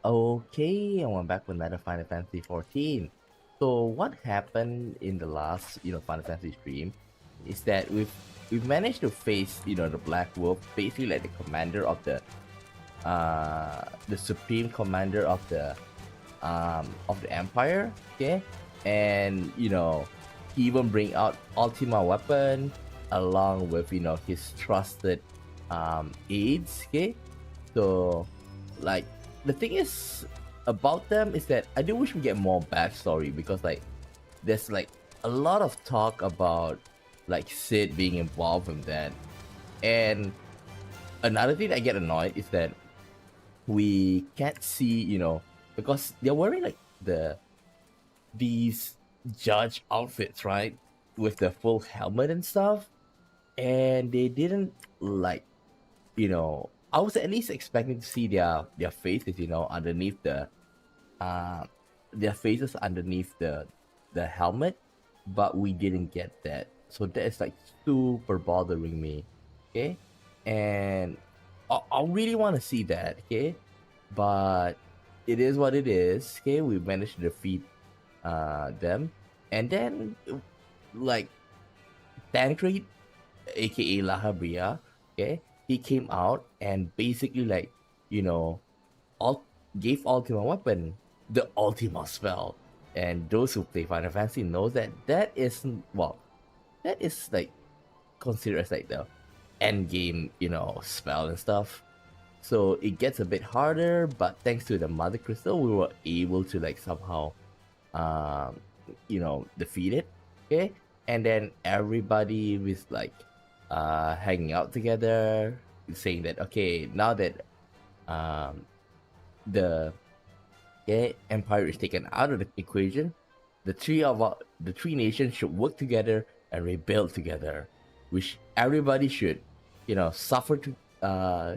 Okay, and we're back with another Final Fantasy XIV. So what happened in the last, Final Fantasy stream is that we've managed to face, the Black Wolf, basically like the supreme commander of the Empire, okay? And he even bring out Ultima weapon along with his trusted aides, okay? So like the thing is about them is that I do wish we get more backstory because like there's like a lot of talk about like Sid being involved in that. And another thing I get annoyed is that we can't see, because they're wearing like these judge outfits, right? With the full helmet and stuff. And they didn't like, I was at least expecting to see their faces, underneath uh their faces underneath the helmet, but we didn't get that. So that is like super bothering me. Okay. And I really want to see that, okay? But it is what it is. Okay, we managed to defeat them. And then like Tancred, aka Lahabria, okay, he came out and basically like, you know, all gave Ultima weapon, the Ultima spell. And those who play Final Fantasy knows that that is, well, that is like considered as like the end game, spell and stuff. So it gets a bit harder, but thanks to the Mother Crystal, we were able to like somehow, um, defeat it. Okay, and then everybody was like, hanging out together, saying that okay, now that um, the empire is taken out of the equation, the three nations should work together and rebuild together, which everybody should, suffer to,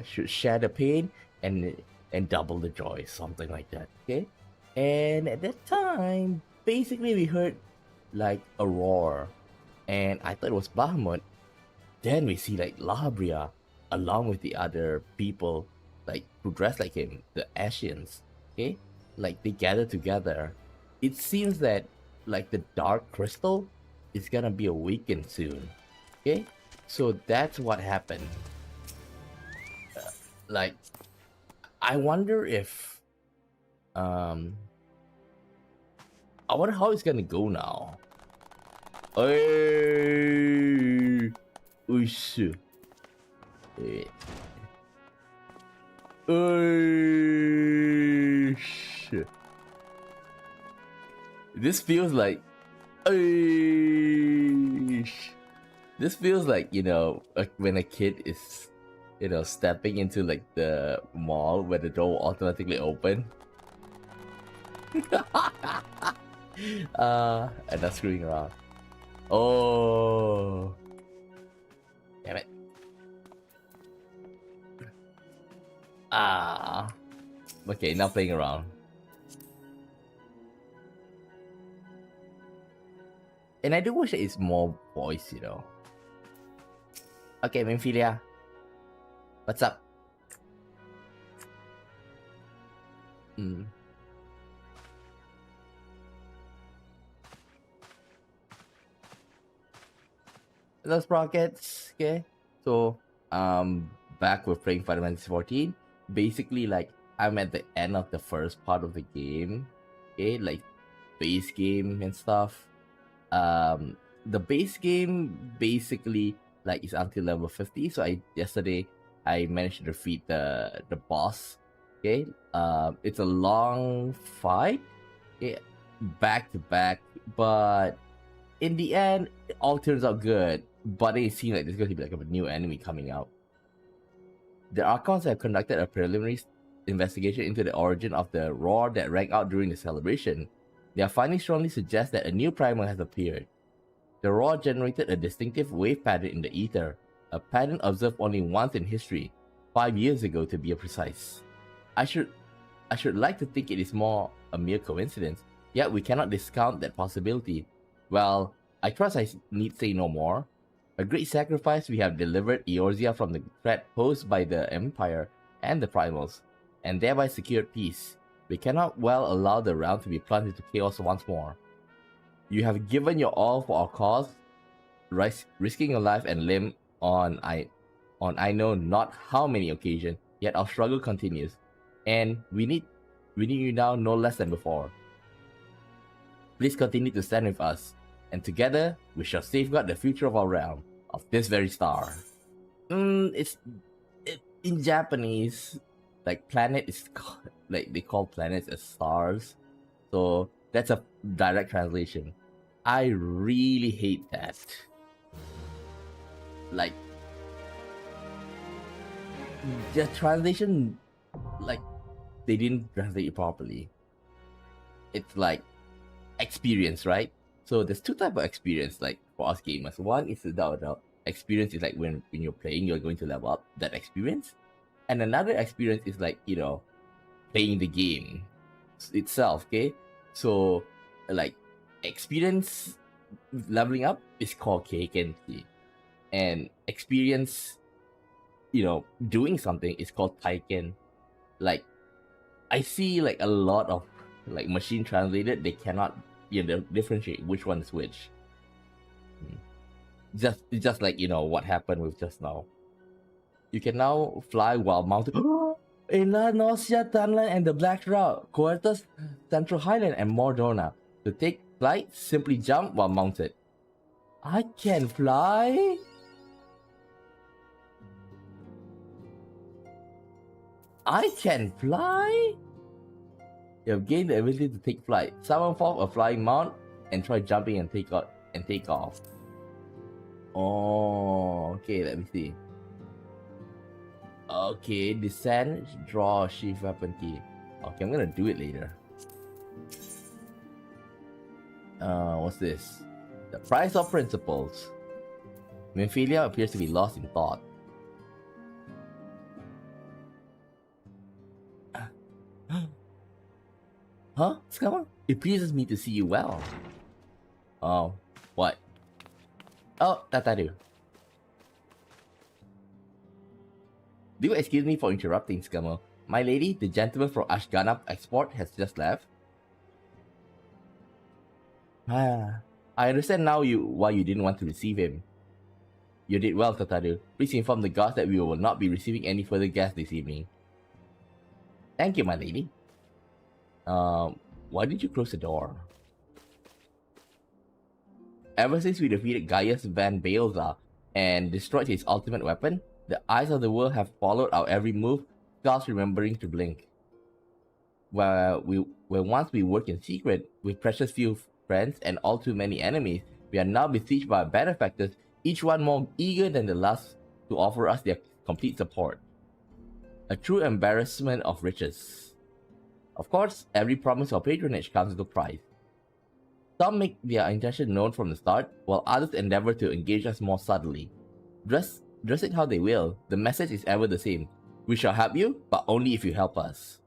should share the pain and double the joy, something like that. Okay, and at that time, basically we heard like a roar, and I thought it was Bahamut. Then we see like Lahabria along with the other people like who dress like him, the Ashians. Okay, like they gather together. It seems that like the Dark Crystal is gonna be awakened soon. Okay, so that's what happened. Like I wonder if um I wonder how it's gonna go now. Hey, Ush. Wait. Shit. This feels like. This feels like, like when a kid is, stepping into like the mall where the door will automatically open. And not screwing around. Oh. Damn it. Okay, now playing around. And I do wish it's more voice, Okay, Minfilia. What's up? Hello, Sprockets. Okay. So, back with playing Final Fantasy XIV. Basically, like, I'm at the end of the first part of the game. Okay, like, base game and stuff. The base game basically like is until level 50. So yesterday I managed to defeat the boss. Okay, it's a long fight, okay, back to back, but in the end it all turns out good. But it seems like there's going to be like a new enemy coming out. The Archons have conducted a preliminary investigation into the origin of the roar that rang out during the celebration. Their findings strongly suggest that a new primal has appeared. The roar generated a distinctive wave pattern in the ether, a pattern observed only once in history, 5 years ago to be precise. I should like to think it is more a mere coincidence, yet we cannot discount that possibility. Well, I trust I need say no more. A great sacrifice we have delivered Eorzea from the threat posed by the Empire and the Primals, and thereby secured peace. We cannot well allow the realm to be plunged into chaos once more. You have given your all for our cause, risking your life and limb on I know not how many occasions, yet our struggle continues. And we need you now no less than before. Please continue to stand with us, and together we shall safeguard the future of our realm, of this very star. In Japanese, like planet is like they call planets as stars, so that's a direct translation. I really hate that. Like the translation, like they didn't translate it properly. It's like experience, right? So there's two types of experience, like for us gamers. One is the experience is like when you're playing, you're going to level up that experience, and another experience is like playing the game itself. Okay, so like experience leveling up is called keikenshi, and experience doing something is called taiken. Like I see like a lot of like machine translated, they cannot differentiate which one is which. Just like what happened with just now. You can now fly while mounted. Ela, Nosia, Tanland, and the Black Route, Quartus, Central Highland, and Mordorna. To take flight, simply jump while mounted. I can fly? I can fly? You have gained the ability to take flight. Summon forth a flying mount and try jumping and take off. Oh, okay, let me see. Okay, descend, draw a sheath weapon key. Okay, I'm gonna do it later. What's this? The price of principles. Minfilia appears to be lost in thought. Huh? Scammer? It pleases me to see you well. Oh, what? Oh, that I do. Do excuse me for interrupting, Scammer. My lady, the gentleman from Ashganab Export has just left. I understand now why you didn't want to receive him. You did well, Tataru. Please inform the guards that we will not be receiving any further guests this evening. Thank you, my lady. Why did you close the door? Ever since we defeated Gaius Van Baelza and destroyed his ultimate weapon, the eyes of the world have followed our every move, thus remembering to blink. Where once we worked in secret, with precious few friends and all too many enemies, we are now besieged by benefactors, each one more eager than the last to offer us their complete support. A true embarrassment of riches. Of course, every promise of patronage comes with a price. Some make their intention known from the start, while others endeavor to engage us more subtly. Dress it how they will, the message is ever the same. We shall help you, but only if you help us.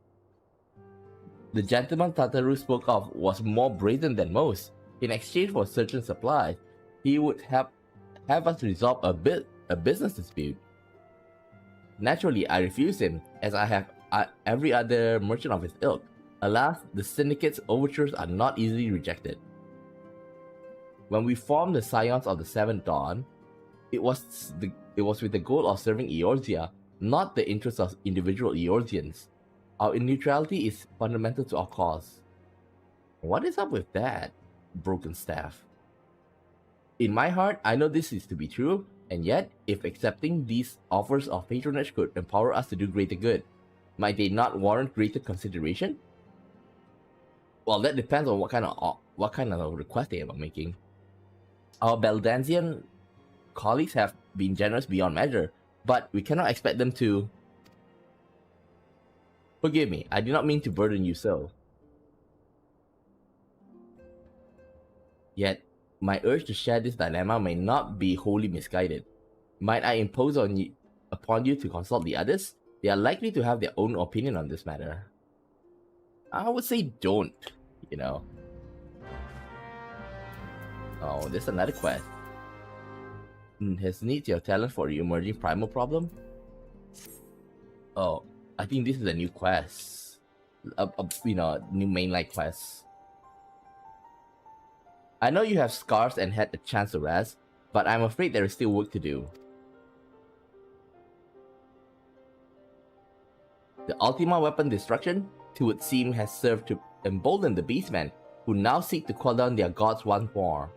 The gentleman Tataru spoke of was more brazen than most. In exchange for certain supplies, he would have us resolve a business dispute. Naturally, I refused him, as I have every other merchant of his ilk. Alas, the syndicate's overtures are not easily rejected. When we formed the Scions of the Seventh Dawn, it was with the goal of serving Eorzea, not the interests of individual Eorzeans. Our neutrality is fundamental to our cause. What is up with that, broken staff? In my heart, I know this is to be true, and yet, if accepting these offers of patronage could empower us to do greater good, might they not warrant greater consideration? Well, that depends on what kind of request they are making. Our Beldanzian colleagues have been generous beyond measure, but we cannot expect them to... Forgive me, I did not mean to burden you so. Yet, my urge to share this dilemma may not be wholly misguided. Might I impose upon you to consult the others? They are likely to have their own opinion on this matter. I would say don't, Oh, there's another quest. Has needs your talent for the emerging primal problem? Oh, I think this is a new quest. new mainline quests. I know you have scars and had a chance to rest, but I'm afraid there is still work to do. The Ultima weapon destruction, it would seem, has served to embolden the beastmen, who now seek to call down their gods once more.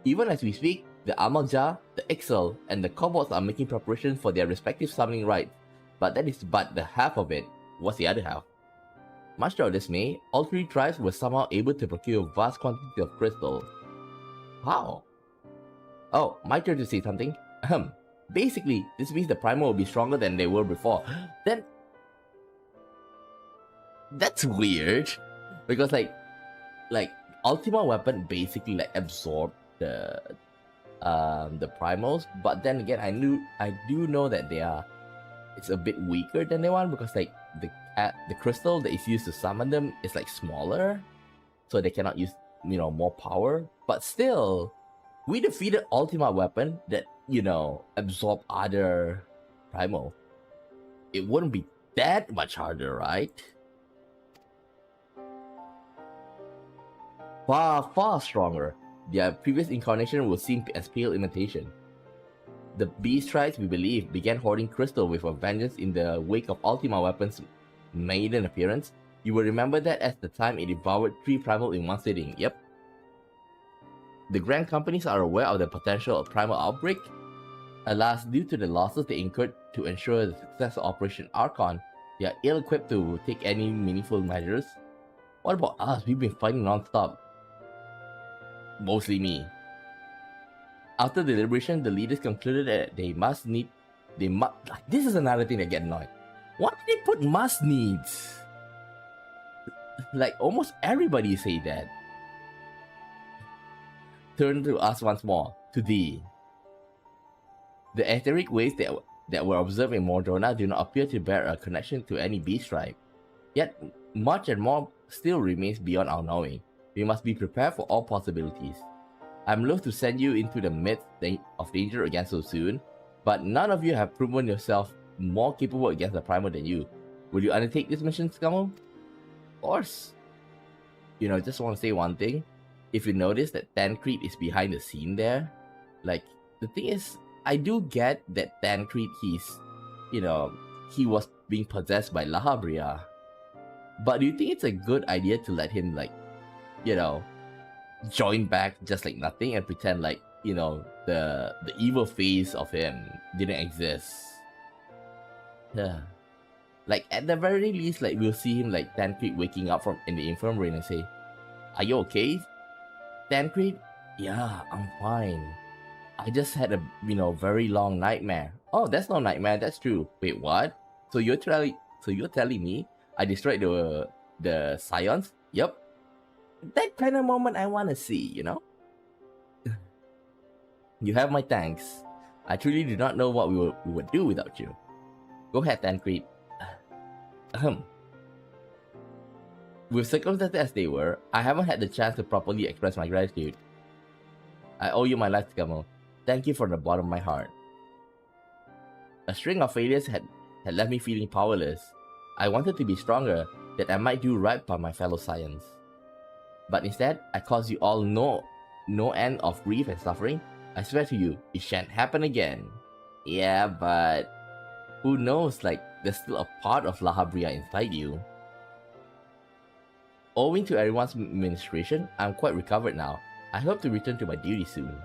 Even as we speak, the Amalja, the Ixal, and the kobolds are making preparations for their respective summoning rites, but that is but the half of it. What's the other half? Much to our dismay, all three tribes were somehow able to procure vast quantities of crystal. How? Oh, my turn to say something. Basically, this means the primal will be stronger than they were before. Then... that's weird. Because like Ultima weapon basically like absorbed the primals, but then again I do know that it's a bit weaker than the one, because like the crystal that is used to summon them is like smaller, so they cannot use more power. But still, we defeated Ultima weapon that absorb other primal. It wouldn't be that much harder, right? Far stronger. Their previous incarnation will seem as pale imitation. The beast tribes, we believe, began hoarding crystal with a vengeance in the wake of Ultima weapon's maiden appearance. You will remember that as the time it devoured 3 primal in one sitting. Yep. The grand companies are aware of the potential of primal outbreak. Alas, due to the losses they incurred to ensure the success of Operation Archon, they are ill-equipped to take any meaningful measures. What about us? We've been fighting non-stop. Mostly me. After deliberation, the leaders concluded that this is another thing that get annoying. Why did they put must needs? Like almost everybody say that. Turn to us once more, to thee. The etheric waves that were observed in Mordrona do not appear to bear a connection to any beast tribe. Yet, much and more still remains beyond our knowing. We must be prepared for all possibilities. I'm loath to send you into the midst of danger again so soon, but none of you have proven yourself more capable against the primal than you. Will you undertake this mission, Scummo? Of course. Just want to say one thing. If you notice that Tancred is behind the scene there, like, the thing is, I do get that Tancred, he was being possessed by Lahabria. But do you think it's a good idea to let him, like, join back just like nothing and pretend like, the evil face of him didn't exist? Yeah. Like, at the very least, like, we'll see him, like, Tancred waking up from in the infirmary and say, "Are you okay, Tancred?" "Yeah, I'm fine. I just had a, very long nightmare." "Oh, that's no nightmare, that's true." "Wait, what? So you're telling me I destroyed the Scions?" "Yep." That kind of moment I want to see, You have my thanks. I truly do not know what we would do without you. Go ahead, Tancred. With circumstances as they were, I haven't had the chance to properly express my gratitude. I owe you my life, Scummo. Thank you from the bottom of my heart. A string of failures had left me feeling powerless. I wanted to be stronger, that I might do right by my fellow Scions. But instead, I caused you all no end of grief and suffering. I swear to you, it shan't happen again. Yeah, but who knows, like, there's still a part of Lahabria inside you. Owing to everyone's ministration, I'm quite recovered now. I hope to return to my duty soon.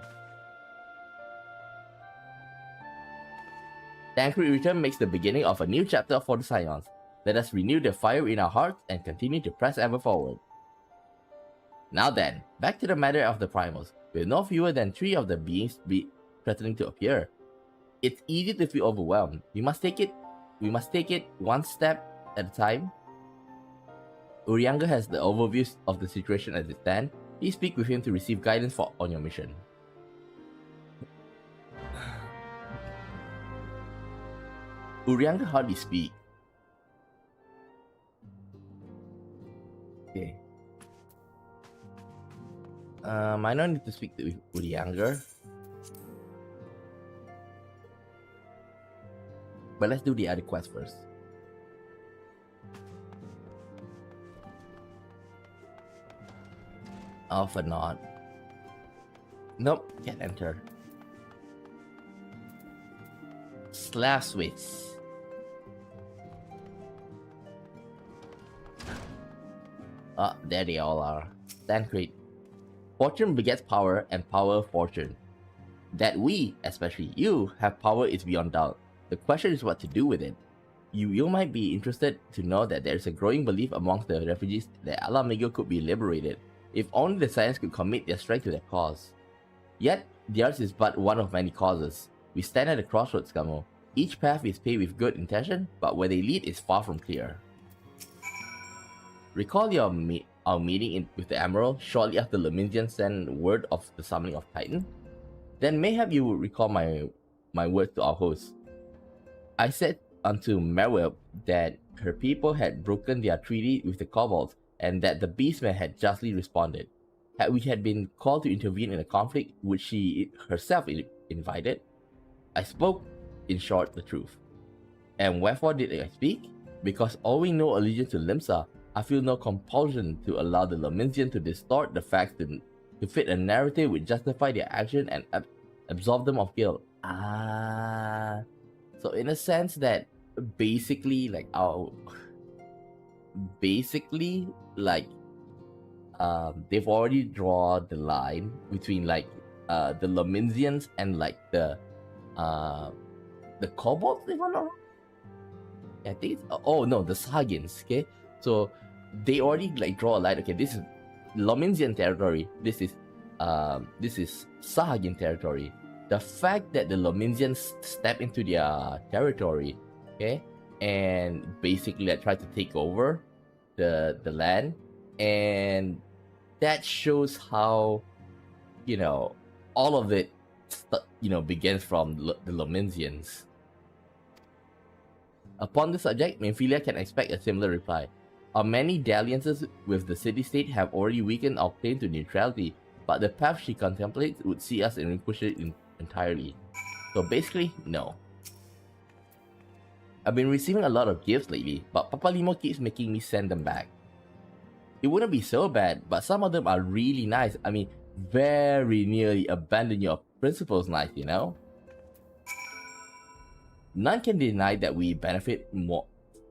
Tancred return makes the beginning of a new chapter for the Scions. Let us renew the fire in our hearts and continue to press ever forward. Now then, back to the matter of the primals. With no fewer than 3 of the beings threatening to appear, it's easy to feel overwhelmed. We must take it one step at a time. Urianga has the overview of the situation as it stands. Please speak with him to receive guidance on your mission. Urianga hardly speak. Okay. I don't need to speak to Urianga. But let's do the other quest first. Alpha not. Nope, can't enter. Slash switch. Ah, there they all are. Tancred. Fortune begets power, and power fortune. That we, especially you, have power is beyond doubt. The question is what to do with it. You might be interested to know that there is a growing belief amongst the refugees that Alamigo could be liberated, if only the Science could commit their strength to their cause. Yet, theirs is but one of many causes. We stand at a crossroads, Gamo. Each path is paved with good intention, but where they lead is far from clear. Recall our meeting with the Emerald shortly after Lominsian sent word of the summoning of Titan? Then mayhap you would recall my words to our host. I said unto Merwell that her people had broken their treaty with the kobolds, and that the beastmen had justly responded. Had we been called to intervene in a conflict which she herself invited? I spoke, in short, the truth. And wherefore did I speak? Because owing no allegiance to Limsa, I feel no compulsion to allow the Lominsian to distort the facts to fit a narrative which justify their action and absolve them of guilt. So in a sense that basically they've already drawn the line between the Lominsians and the kobolds, if I'm not wrong. I think the Sagians. Okay, so they already draw a line. Okay, this is Lominsian territory. This is Sahagian territory. The fact that the Lominsians step into their territory, okay, and basically try to take over the land, and that shows how all of it begins from the Lominsians. Upon the subject, Minfilia can expect a similar reply. Our many dalliances with the city-state have already weakened our claim to neutrality, but the path she contemplates would see us relinquish it entirely. So basically, no. I've been receiving a lot of gifts lately, but Papa Limo keeps making me send them back. It wouldn't be so bad, but some of them are really nice. I mean, very nearly abandon your principles nice, None can deny that we benefit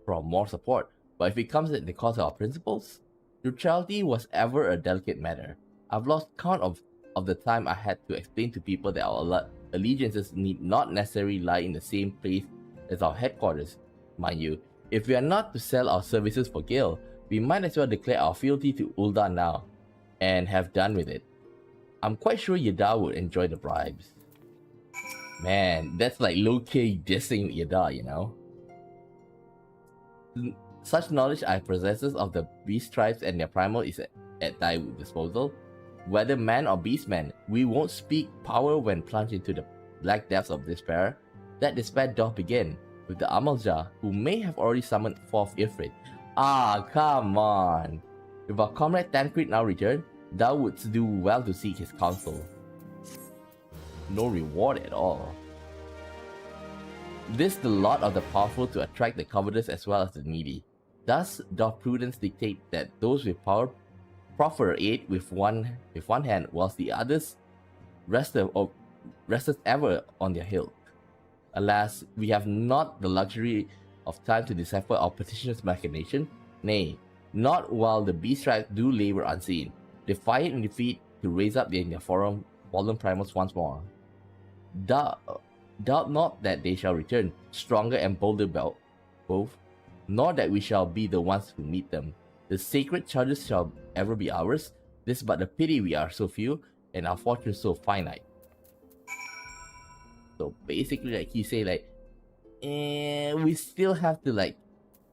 from more support, but if it comes at the cost of our principles, neutrality was ever a delicate matter. I've lost count of the time I had to explain to people that our allegiances need not necessarily lie in the same place as our headquarters. Mind you, if we are not to sell our services for Gil, we might as well declare our fealty to Ul'dah now, and have done with it. I'm quite sure Yada would enjoy the bribes. Man, that's low-key dissing Yada, Such knowledge I possesses of the beast tribes and their primal is at thy disposal. Whether man or beastman, we won't speak power when plunged into the black depths of despair. That despair doth begin with the Amalja, who may have already summoned forth Ifrit. Come on! If our comrade Tancred now return, thou wouldst do well to seek his counsel. No reward at all. This the lot of the powerful to attract the covetous as well as the needy. Thus doth prudence dictate that those with power proffer aid with one hand, whilst the others resteth ever on their hilt. Alas, we have not the luxury of time to decipher our petitioner's machination. Nay, not while the beast tribes do labor unseen, defiant in defeat to raise up their fallen primals once more. Doubt not that they shall return, stronger and bolder both, nor that we shall be the ones who meet them. The sacred charges shall ever be ours. This but the pity we are so few, and our fortune so finite. So basically, he say we still have to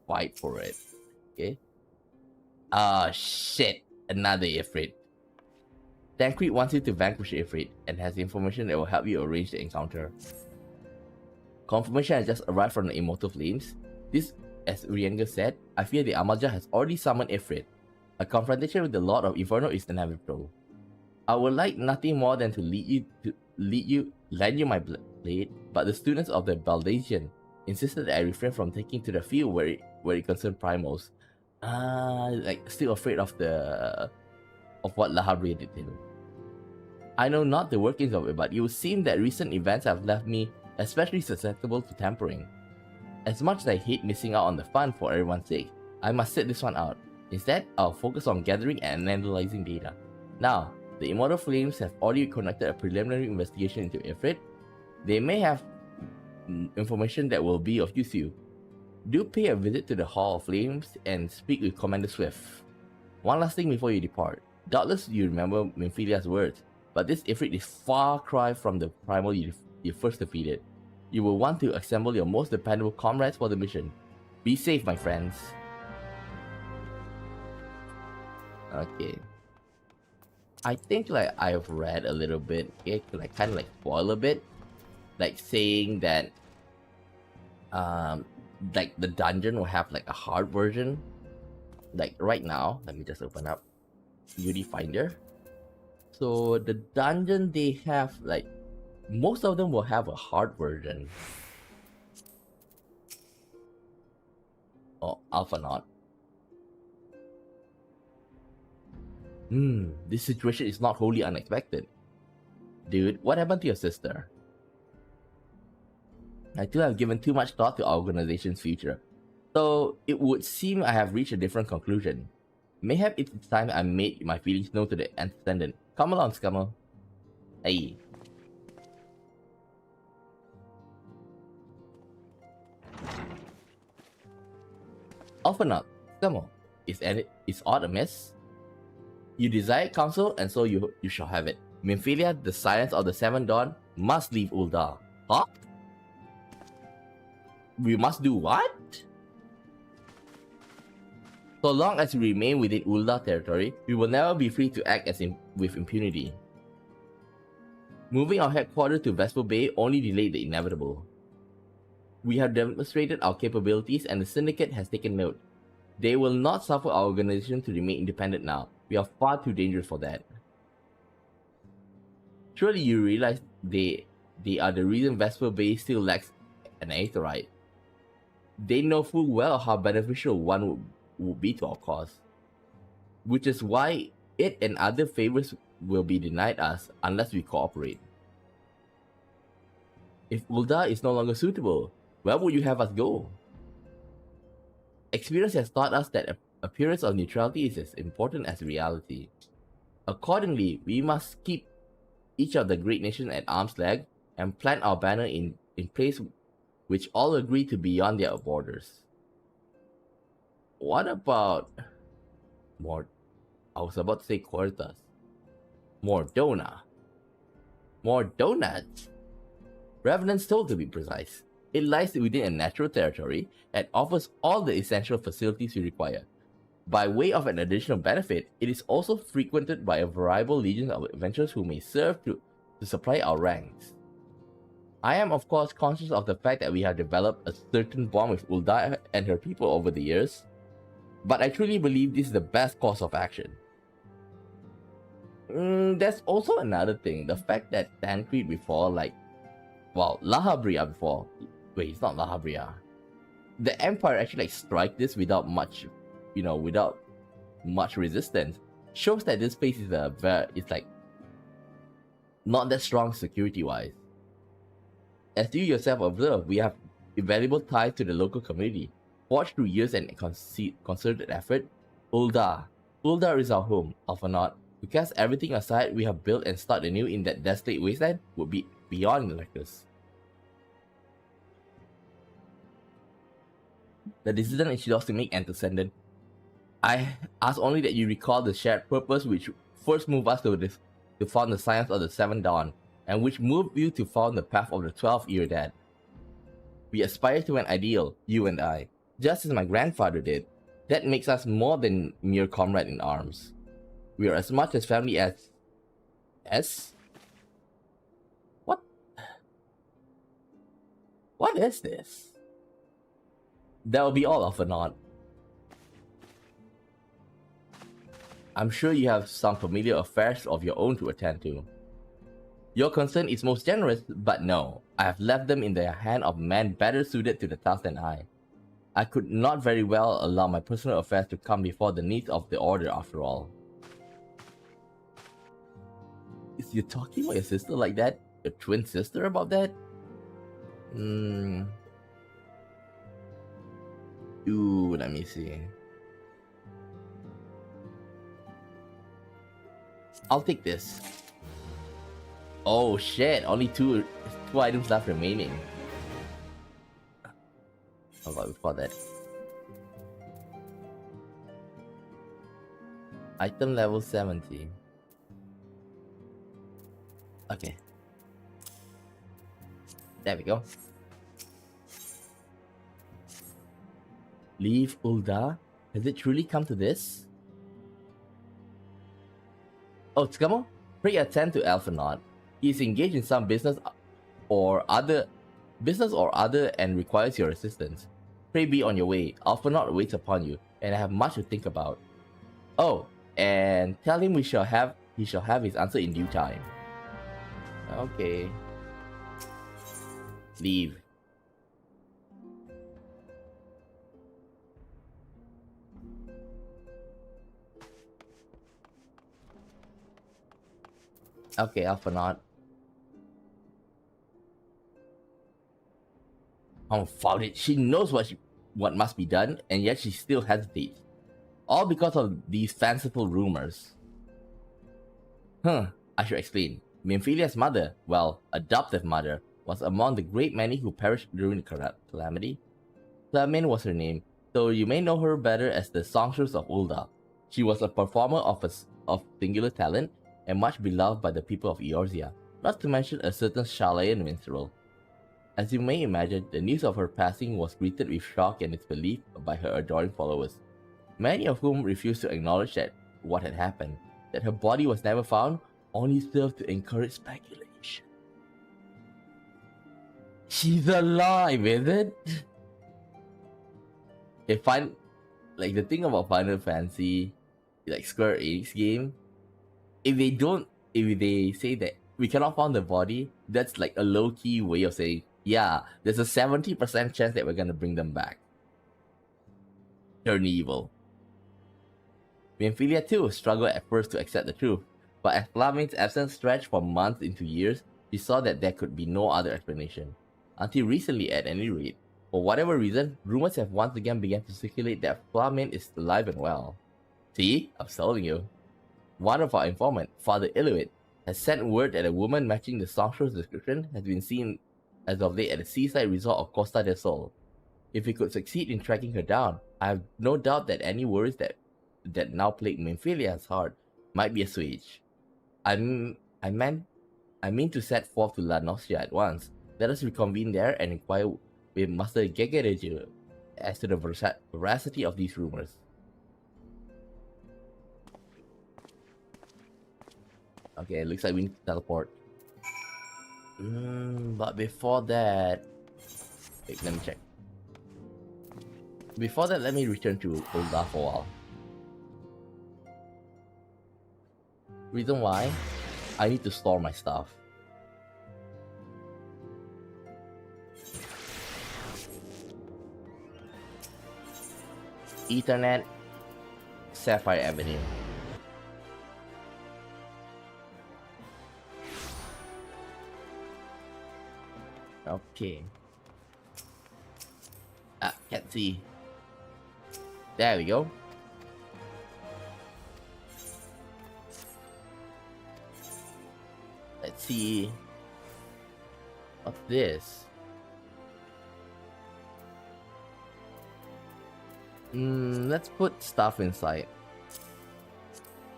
fight for it. Okay. Shit! Another Ifrit. Tancred wants you to vanquish Ifrit and has information that will help you arrange the encounter. Confirmation has just arrived from the Immortal Flames. This, as Urienga said, I fear the Amalja has already summoned Ifrit. A confrontation with the Lord of Inferno is inevitable. I would like nothing more than to lend you my blade, but the students of the Baldasian insisted that I refrain from taking to the field where it concerned primals. Still afraid of the of what Lahabria did to him. I know not the workings of it, but it would seem that recent events have left me especially susceptible to tampering. As much as I hate missing out on the fun for everyone's sake, I must sit this one out. Instead, I'll focus on gathering and analyzing data. Now, the Immortal Flames have already conducted a preliminary investigation into Ifrit. They may have information that will be of use to you. Do pay a visit to the Hall of Flames and speak with Commander Swift. One last thing before you depart. Doubtless you remember Minfilia's words, but this Ifrit is far cry from the primal you first defeated. You will want to assemble your most dependable comrades for the mission. Be safe, my friends. Okay. I think like I've read a little bit. It could like kind of like spoil a bit, like saying that like the dungeon will have like a hard version. Like right now, let me just open up Beauty Finder. So the dungeon, they have like most of them will have a hard version. Oh, Alpha not. This situation is not wholly unexpected. Dude, what happened to your sister? I too have given too much thought to our organization's future. So it would seem I have reached a different conclusion. Mayhap it's time I made my feelings known to the Ascendant. Come along, Scummer. Hey. Often not, Scummer. Is aught amiss? You desire counsel, and so you shall have it. Minfilia, the Silence of the Seven Dawn, must leave Ul'dah. Huh? We must do what? So long as we remain within Ul'dah territory, we will never be free to act with impunity. Moving our headquarters to Vesper Bay only delayed the inevitable. We have demonstrated our capabilities and the Syndicate has taken note. They will not suffer our organization to remain independent now. We are far too dangerous for that. Surely you realize they are the reason Vesper Bay still lacks an Aetheryte. They know full well how beneficial one would be to our cause. Which is why it and other favors will be denied us unless we cooperate. If Ul'dah is no longer suitable, where would you have us go? Experience has taught us that appearance of neutrality is as important as reality. Accordingly, we must keep each of the great nations at arm's length and plant our banner in place which all agree to beyond their borders. What about I was about to say Cortas. Mordona. Revenant's Toll, to be precise. It lies within a natural territory and offers all the essential facilities we require. By way of an additional benefit, it is also frequented by a variable legion of adventurers who may serve to supply our ranks. I am of course conscious of the fact that we have developed a certain bond with Ul'dah and her people over the years, but I truly believe this is the best course of action. There's also another thing, the fact that Tancred before, Lahabria before, wait, it's not Lahabria. The Empire actually strike this without much, without much resistance, shows that this place is not that strong security-wise. As you yourself observe, we have invaluable ties to the local community. Forged through years and concerted effort, Ul'dah is our home, Alphanot. To cast everything aside we have built and start anew in that desolate wasteland would be beyond miraculous. The decision is yours to make, Antecedent. I ask only that you recall the shared purpose which first moved us to found the Science of the Seventh Dawn, and which moved you to found the path of the 12th Irradiad. We aspire to an ideal, you and I, just as my grandfather did. That makes us more than mere comrade in arms. We are as much as family as... What? What is this? That will be all of a nod. I'm sure you have some familiar affairs of your own to attend to. Your concern is most generous, but no, I have left them in the hand of men better suited to the task than I. I could not very well allow my personal affairs to come before the needs of the Order after all. Is you talking about your sister like that? Your twin sister about that? Ooh, let me see. I'll take this. Oh shit, only two items left remaining. How about before that? Item level 70. Okay. There we go. Leave Ulda? Has it truly come to this? Oh, Tsukamo? Pray attend to Alphanaut. He is engaged in some business or other and requires your assistance. Pray be on your way. Alphanaut waits upon you, and I have much to think about. Oh, and tell him he shall have his answer in due time. Okay. Leave. Okay, Alphanaut. Confound it. She knows what must be done, and yet she still hesitates. All because of these fanciful rumors. I should explain. Minphilia's mother, well, adoptive mother, was among the great many who perished during the calamity. Flamin was her name, though you may know her better as the songstress of Ulda. She was a performer of singular talent, and much beloved by the people of Eorzea, not to mention a certain Chalayan minstrel. As you may imagine, the news of her passing was greeted with shock and disbelief by her adoring followers, many of whom refused to acknowledge that what had happened, that her body was never found, only served to encourage speculation. She's alive, is it? The thing about Final Fantasy, like Square Enix game, if they say that we cannot find the body, that's like a low-key way of saying, yeah, there's a 70% chance that we're gonna bring them back. Turn evil. Minphilia too struggled at first to accept the truth, but as Flamin's absence stretched for months into years, she saw that there could be no other explanation. Until recently at any rate. For whatever reason, rumors have once again begun to circulate that Flamin is alive and well. See? I'm telling you. One of our informants, Father Iluit, has sent word that a woman matching the songstress's description has been seen as of late at the seaside resort of Costa del Sol. If we could succeed in tracking her down, I have no doubt that any worries that now plague Minphilia's heart might be assuaged. I mean to set forth to La Nocia at once. Let us reconvene there and inquire with Master Gegereju as to the veracity of these rumors. Okay, it looks like we need to teleport. But before that... Wait, let me check. Before that, let me return to Ulda for a while. Reason why? I need to store my stuff. Ethernet, Sapphire Avenue. Okay. Can't see. There we go. Let's see. What's this? Let's put stuff inside.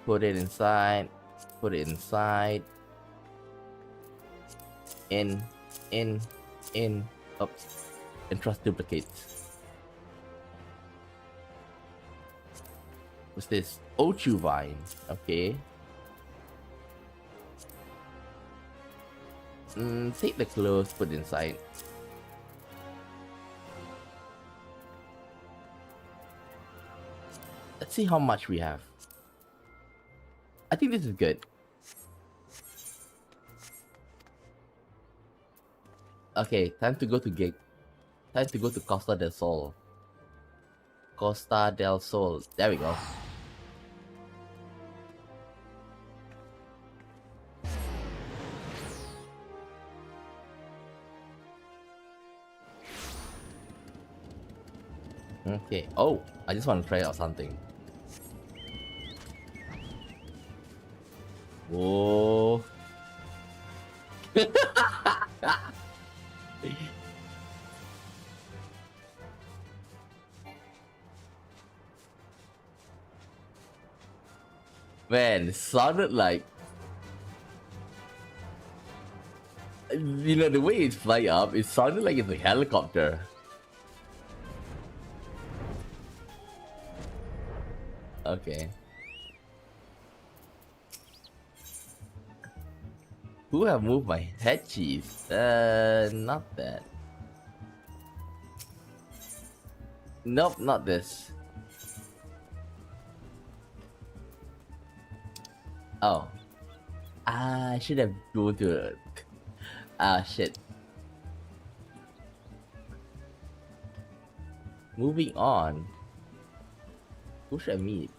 Put it inside. Put it inside. In. Oops. And trust duplicates. What's this? Ochu vine. Okay. Take the clothes, put inside. Let's see how much we have. I think this is good. Okay, time to go to Costa del Sol. Costa del Sol. There we go. Okay. Oh, I just want to try out something. Oh. Man, it sounded like, the way it's flying up, it sounded like it's a helicopter. Okay. Who have moved my head cheese? Not that. Nope, not this. Oh. I should have gone to it. Shit. Moving on. Who should I meet?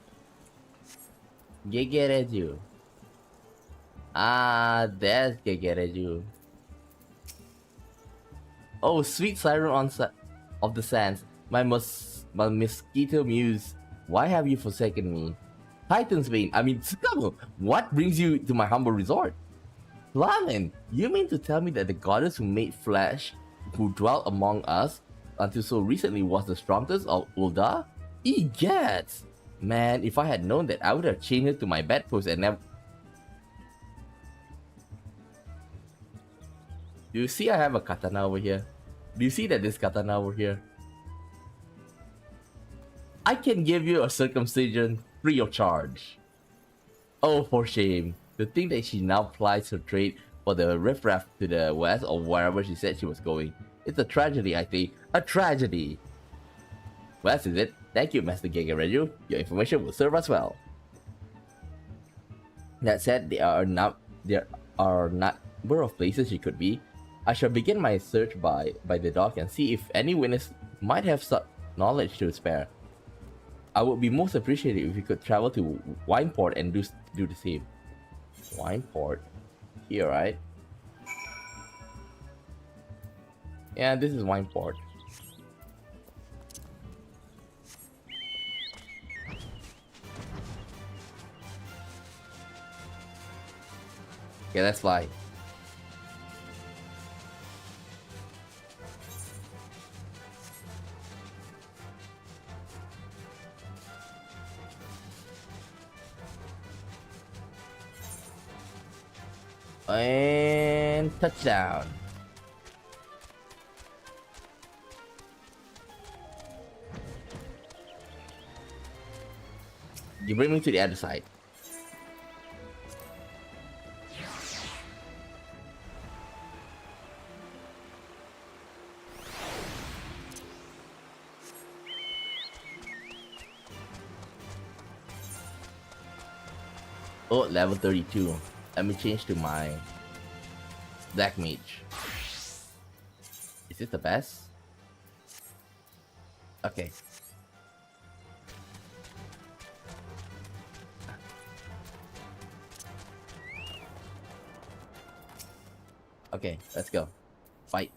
Gegereju. There's Gegereju. Oh, sweet siren of the sands. My mosquito muse. Why have you forsaken me? Titan's Bane. I mean, Scubble, what brings you to my humble resort? Flamen, you mean to tell me that the goddess who made flesh, who dwelt among us until so recently, was the strongest of Ulda? Egad! Man, if I had known that, I would have chained her to my bedpost and never... Do you see I have a katana over here? Do you see that this katana over here? I can give you a circumcision free of charge. Oh, for shame. To think that she now plies her trade for the riffraff to the west or wherever she said she was going. It's a tragedy, I think. A tragedy. Well, that's it. Thank you, Master Gegereju. Your information will serve us well. That said, there are number of places she could be. I shall begin my search by the dock and see if any witness might have some knowledge to spare. I would be most appreciative if you could travel to Wineport and do the same. Wineport? Here, right? Yeah, this is Wineport. Okay, let's fly. And touchdown. You bring me to the other side. Oh, level 32. Let me change to my Black Mage. Is this the best? Okay. Okay, let's go. Fight.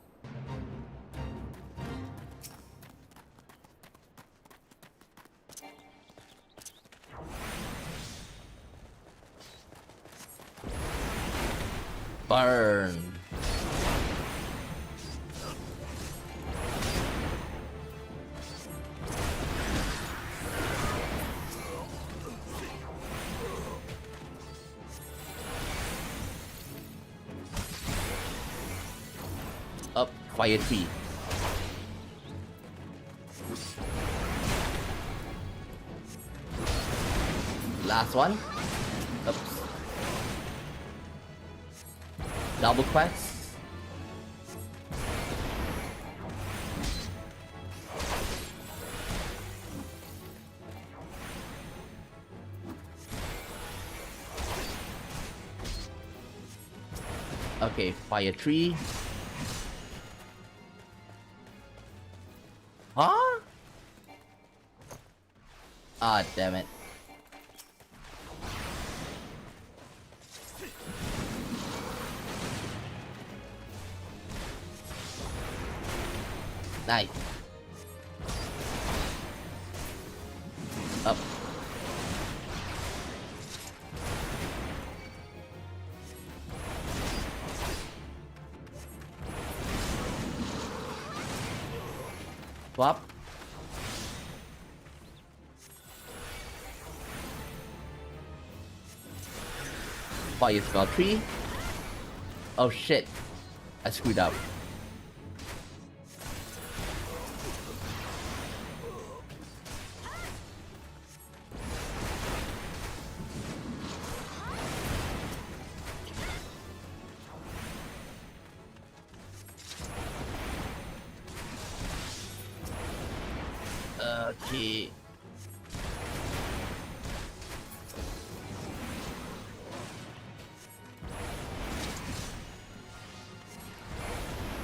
Burn. Up, fire tree. Last one. Oops. Double quest. Okay, fire tree. Huh? Ah, damn it. Nice. Up. Flop. Fire spell 3. Oh shit. I screwed up. Okay.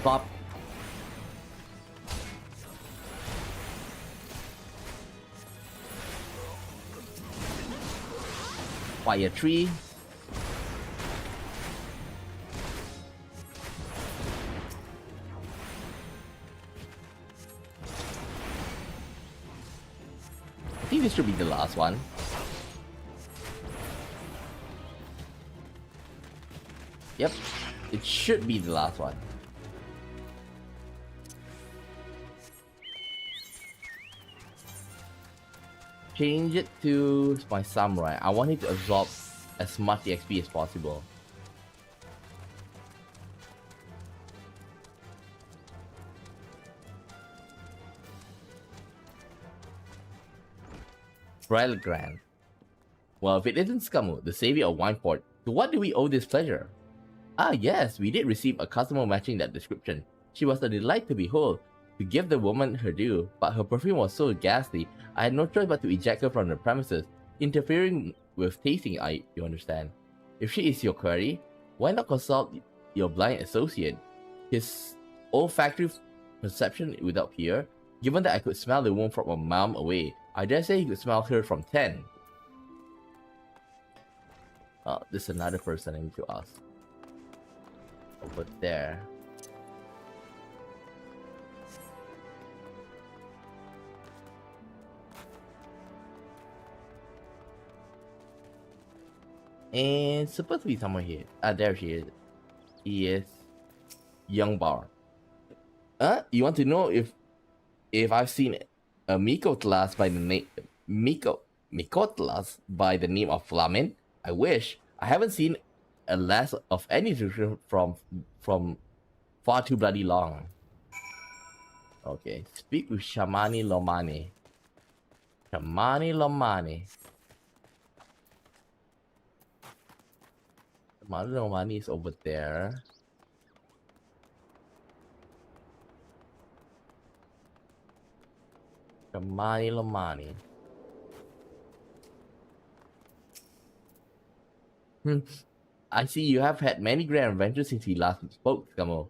Pop. Fire 3. I think this should be the last one. Yep, it should be the last one. Change it to my samurai. I want it to absorb as much XP as possible. Bridal Grand. Well, if it isn't Scamu, the savior of Wineport, to what do we owe this pleasure? Ah yes, we did receive a customer matching that description. She was a delight to behold. To give the woman her due, but her perfume was so ghastly, I had no choice but to eject her from the premises, interfering with tasting, you understand. If she is your query, why not consult your blind associate? His olfactory perception without peer, given that I could smell the woman from a mile away, I dare say he could smell her from 10. Oh, there's another person I need to ask. Over there. And supposed to be somewhere here. Ah, there she is. He is Young Bar. You want to know if I've seen a Mikotlas by the name Mikotlas by the name of Flamin? I wish. I haven't seen a lass of any description from far too bloody long. Okay, speak with Shamani Lomani. Shamani Lomani. Shamani Lomani is over there. Shamani Lomani. I see you have had many grand adventures since we last spoke, Skamo.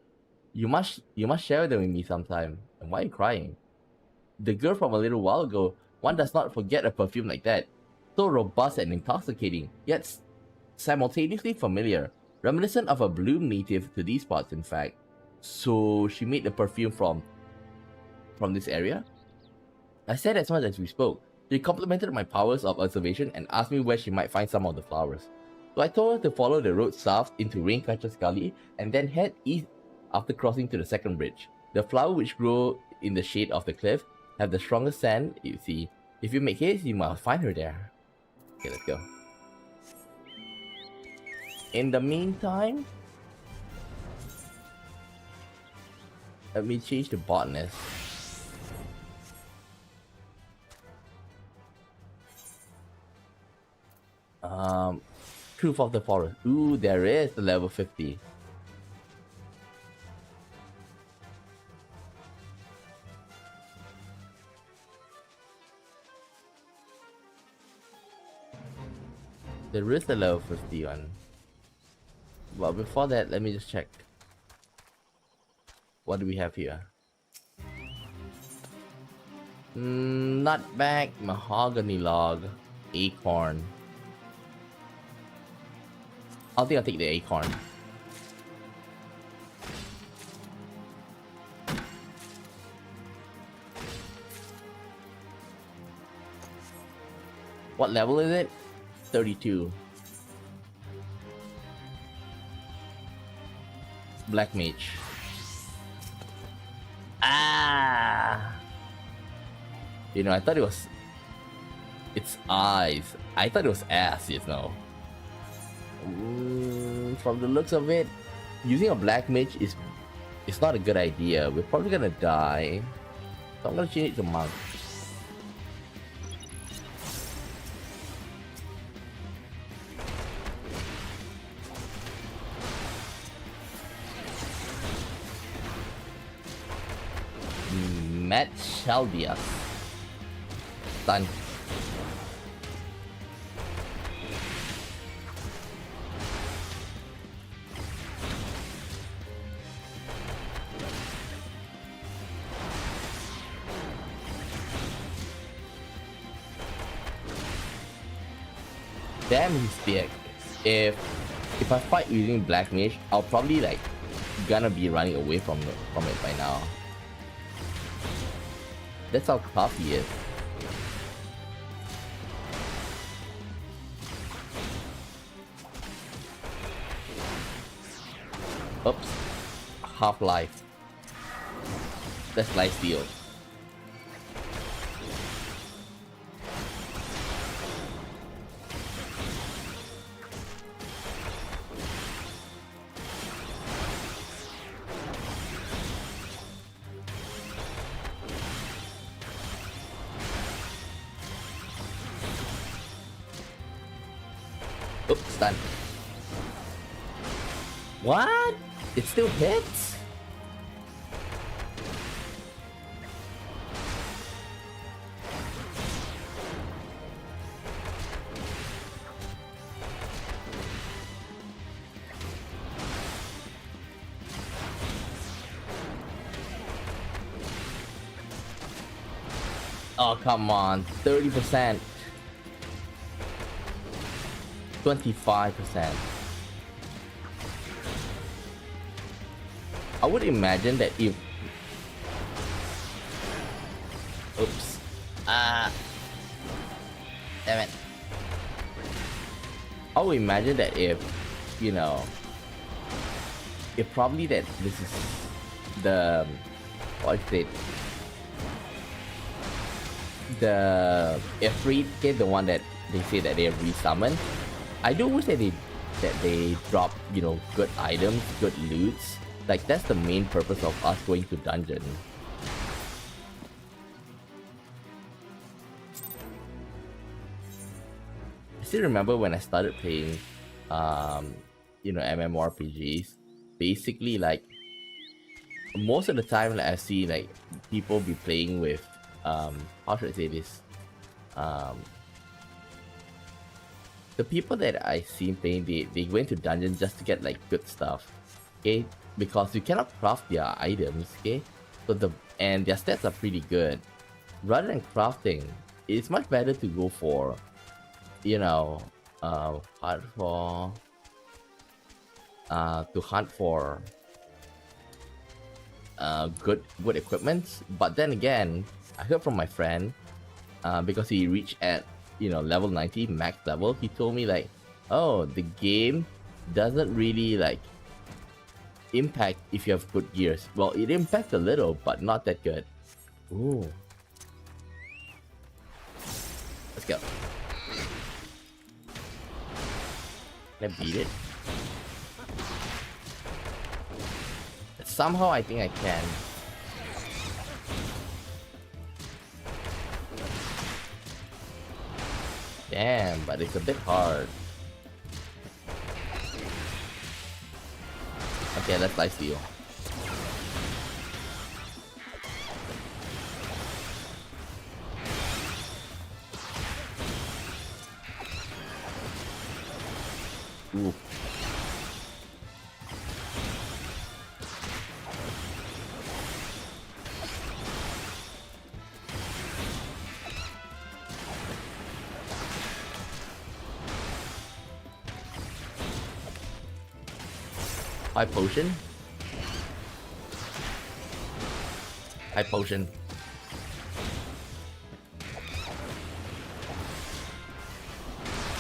You must share them with me sometime. And why are you crying? The girl from a little while ago, one does not forget a perfume like that. So robust and intoxicating, yet simultaneously familiar. Reminiscent of a bloom native to these parts, in fact. So she made the perfume from this area? I said as much as we spoke. She complimented my powers of observation and asked me where she might find some of the flowers. So I told her to follow the road south into Raincatcher's Gully and then head east after crossing to the second bridge. The flowers which grow in the shade of the cliff have the strongest scent, you see. If you make haste, you might find her there. Okay, let's go. In the meantime, let me change the botanist. Truth of the Forest. Ooh, there is the level 50. There is the level 50 one. But before that, let me just check. What do we have here? Nutmeg, mahogany log, acorn. I think I'll take the acorn. What level is it? 32. Black Mage. Ah! You know, I thought it was its eyes. I thought it was ass, you know. From the looks of it, using a Black Mage is not a good idea. We're probably gonna die. So I'm gonna change it to Monk. Matt Shaldia. Stun. Damn, he's big. If I fight using Black Mage, I'll probably like gonna be running away from it by now. That's how tough he is. Oops. Half-life. That's lifesteal. Oops, stun. What? It still hits? Oh, come on. 30%. 25%. I would imagine that if... Oops. Damn it. I would imagine that if, you know... If probably that this is the... What is it? The Ifrit, okay, the one that they say that they have resummoned. I do wish that they drop, you know, good items, good loots. Like, that's the main purpose of us going to dungeon. I still remember when I started playing, you know, MMORPGs. Basically, like, most of the time, like, I see, like, people be playing with, how should I say this? The people that I see playing, they go into dungeons just to get, like, good stuff. Okay? Because you cannot craft their items, okay? So and their stats are pretty good. Rather than crafting, it's much better to go for, you know, hunt for good equipment. But then again, I heard from my friend, because he reached at, you know, level 90 max level, he told me like, oh, the game doesn't really like impact if you have good gears. Well, it impacts a little, but not that good. Ooh. Let's go. Can I beat it? Somehow I think I can. Damn, but it's a bit hard. Okay, let's life steal. Ooh. High potion. High potion.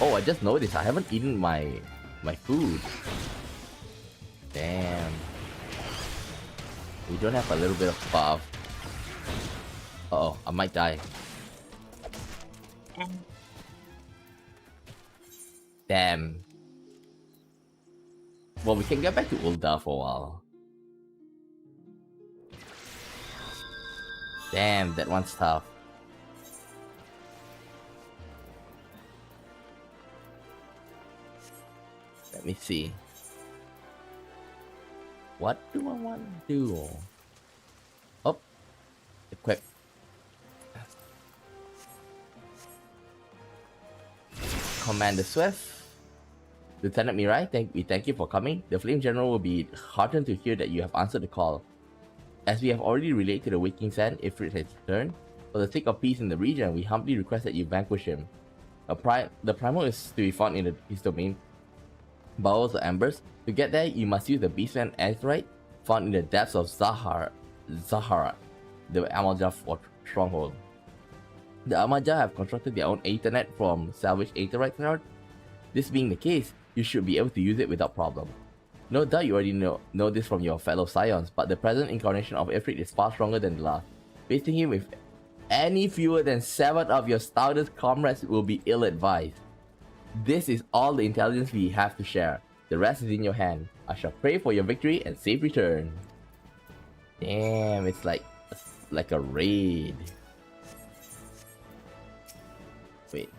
Oh, I just noticed I haven't eaten my food. Damn. We don't have a little bit of buff. Uh-oh, I might die. Damn. Well, we can get back to Ulda for a while. Damn, that one's tough. Let me see. What do I want to do? Oh, equip. Commander Swift. Lieutenant Mirai, we thank you for coming. The Flame General will be heartened to hear that you have answered the call. As we have already relayed to the Waking Sand, Ifrit has returned. For the sake of peace in the region, we humbly request that you vanquish him. The Primal is to be found in his domain, Bowels of Embers. To get there, you must use the Beastman Aetheryte, found in the depths of Zahara, the Amalja stronghold. The Amalja have constructed their own Aethernet from salvaged Aetherite shard. This being the case, you should be able to use it without problem. No doubt you already know this from your fellow Scions, but the present incarnation of Ifrit is far stronger than the last. Facing him with any fewer than 7 of your stoutest comrades will be ill-advised. This is all the intelligence we have to share. The rest is in your hand. I shall pray for your victory and safe return. Damn, it's like a raid. Wait.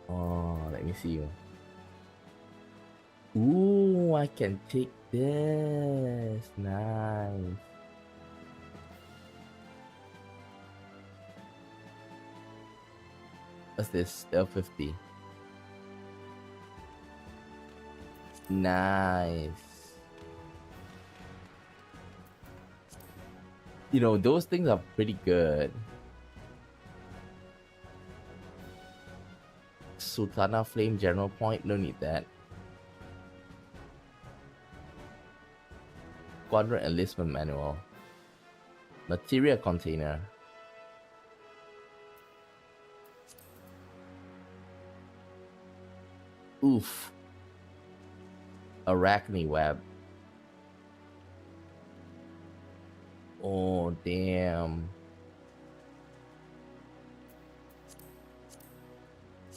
Oh, let me see. Ooh, I can take this. Nice. What's this? L50. Nice. You know, those things are pretty good. Sultana Flame General Point, no need that. Squadron Enlistment Manual. Material Container. Oof. Arachne Web. Oh, damn.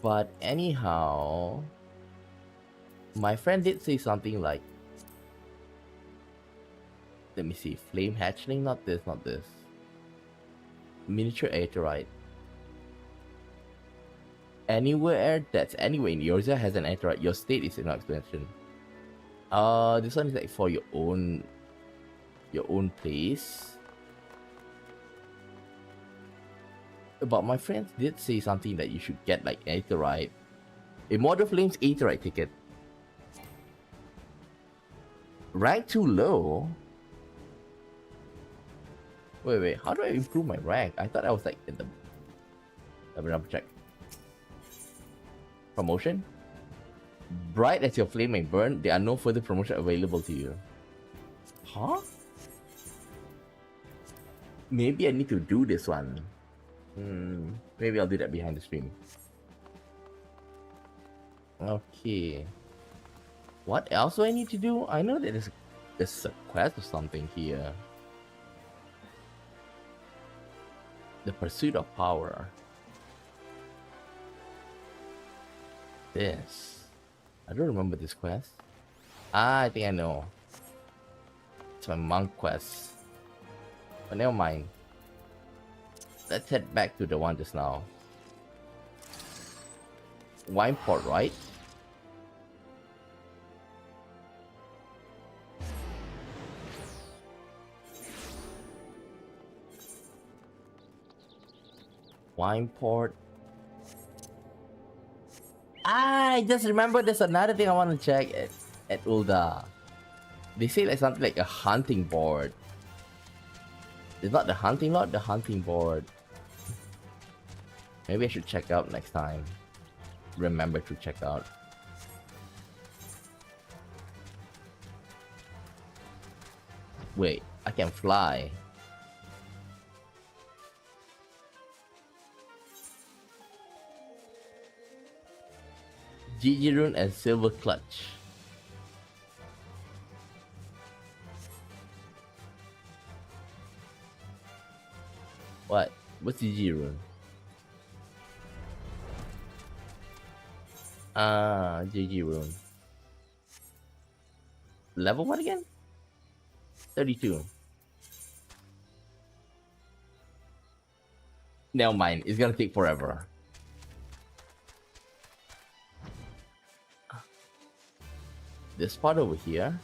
But anyhow, my friend did say something like, let me see, Flame Hatchling, not this. Miniature Aetheryte. Anywhere that's anywhere in Eorzea has an Aetheryte, your state is in expansion. This one is like for your own place. But my friends did say something that you should get like Aetheryte. Immortal Flames Aetheryte ticket. Rank too low? Wait, how do I improve my rank? I thought I was like in the... Let me double check. Promotion? Bright as your flame may burn, there are no further promotion available to you. Huh? Maybe I need to do this one. Maybe I'll do that behind the stream. Okay. What else do I need to do? I know that there's a quest or something here. The Pursuit of Power. This. I don't remember this quest. I think I know. It's my monk quest. But never mind. Let's head back to the one just now. Wineport, right? Wineport. I just remember there's another thing I want to check at Ulda. They say like something like a hunting board. It's not the hunting lot, the hunting board. Maybe I should check out next time. Remember to check out. Wait, I can fly. GG Rune and Silver Clutch. What? What's GG Rune? GG Rune. Level what again? 32. Never mind, it's gonna take forever. This spot over here.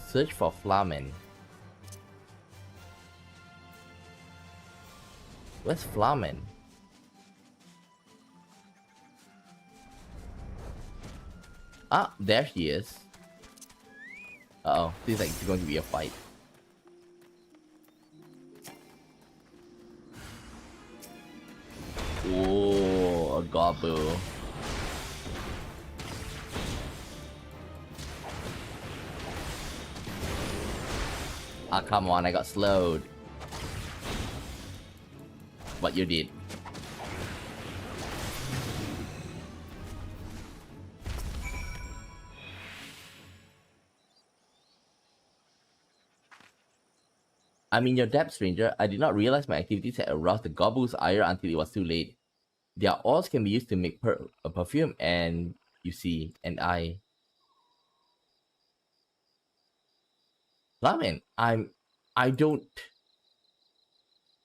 Search for Flamen. Where's Flamen? Ah, there she is. Uh-oh, seems like it's going to be a fight. Oh, a gobble. Ah, come on, I got slowed. But you did. I'm in your debt, stranger. I did not realize my activities had aroused the gobble's ire until it was too late. Their oils can be used to make a perfume, and you see, and I don't.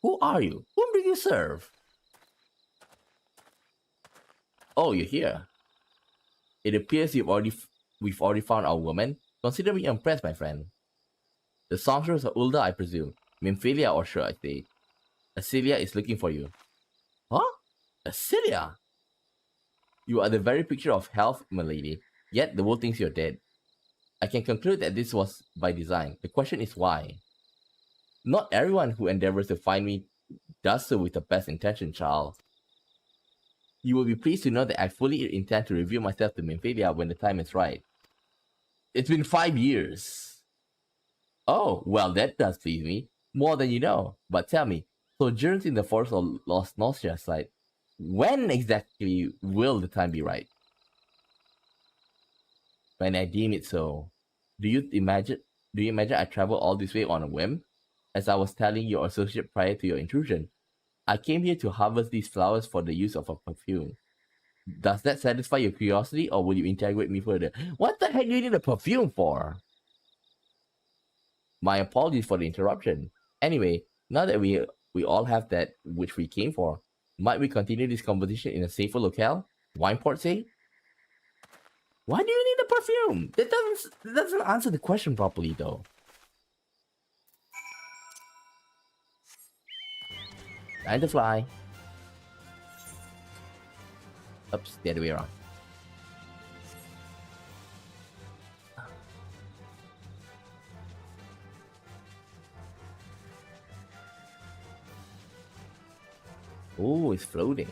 Who are you? Whom do you serve? Oh, you're here. It appears we've already found our woman. Consider me impressed, my friend. The songstress of Ulda, I presume. Nymphalia, or should I say. Acelia is looking for you. Huh? Acelia? You are the very picture of health, milady. Yet the world thinks you're dead. I can conclude that this was by design. The question is why? Not everyone who endeavors to find me does so with the best intention, child. You will be pleased to know that I fully intend to reveal myself to Nymphalia when the time is right. It's been 5 years. Oh, well, that does please me. More than you know. But tell me, sojourns in the forest of Lost Nostria site, when exactly will the time be right? When I deem it so. Do you imagine I travel all this way on a whim? As I was telling your associate prior to your intrusion, I came here to harvest these flowers for the use of a perfume. Does that satisfy your curiosity, or will you interrogate me further? What the heck do you need a perfume for? My apologies for the interruption. Anyway, now that we all have that which we came for, might we continue this conversation in a safer locale? Wineport, say? Why do you need a perfume? That doesn't answer the question properly, though. Time to fly. Oops, the other way around. Oh, it's floating.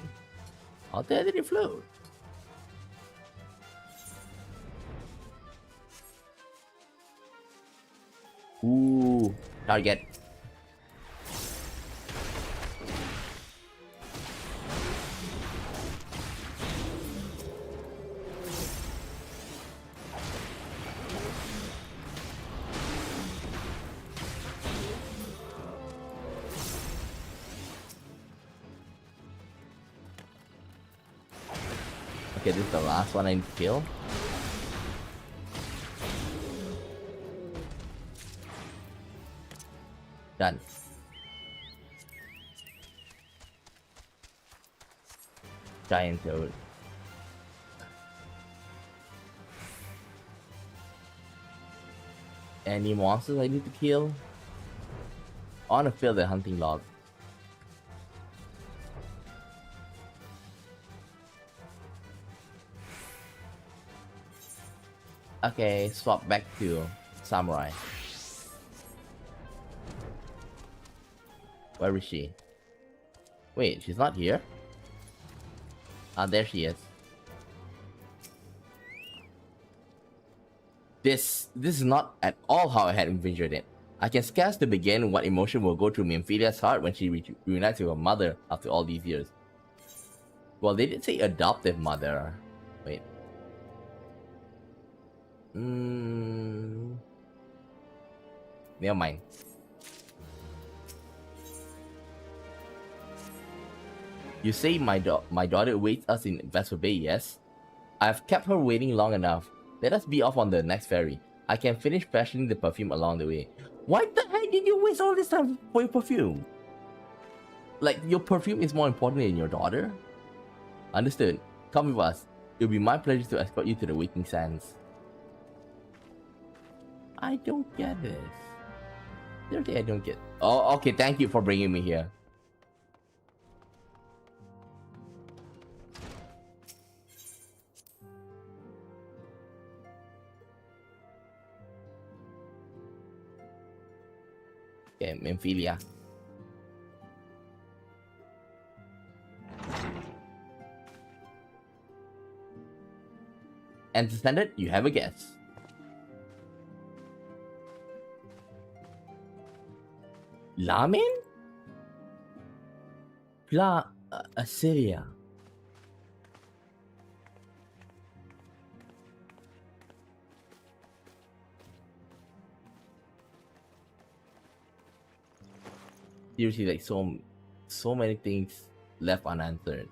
How did it float? Ooh, target. Okay, this is the last one I need to kill. Done. Giant toad. Any monsters I need to kill? I want to fill the hunting log. Okay, swap back to Samurai. Where is she? Wait, she's not here? Ah, there she is. This is not at all how I had envisioned it. I can scarcely begin what emotion will go through Nymphalia's heart when she reunites with her mother after all these years. Well, they did say adoptive mother. Wait. Never mind. You say my daughter waits us in Vesper Bay, yes? I've kept her waiting long enough. Let us be off on the next ferry. I can finish fashioning the perfume along the way. Why the heck did you waste all this time for your perfume? Like, your perfume is more important than your daughter? Understood. Come with us. It'll be my pleasure to escort you to the waiting sands. I don't get this. Seriously, I don't get. Oh, okay. Thank you for bringing me here. Okay, Memphilia. And standard, you have a guess. Lamin? Assyria. Seriously, like so many things left unanswered.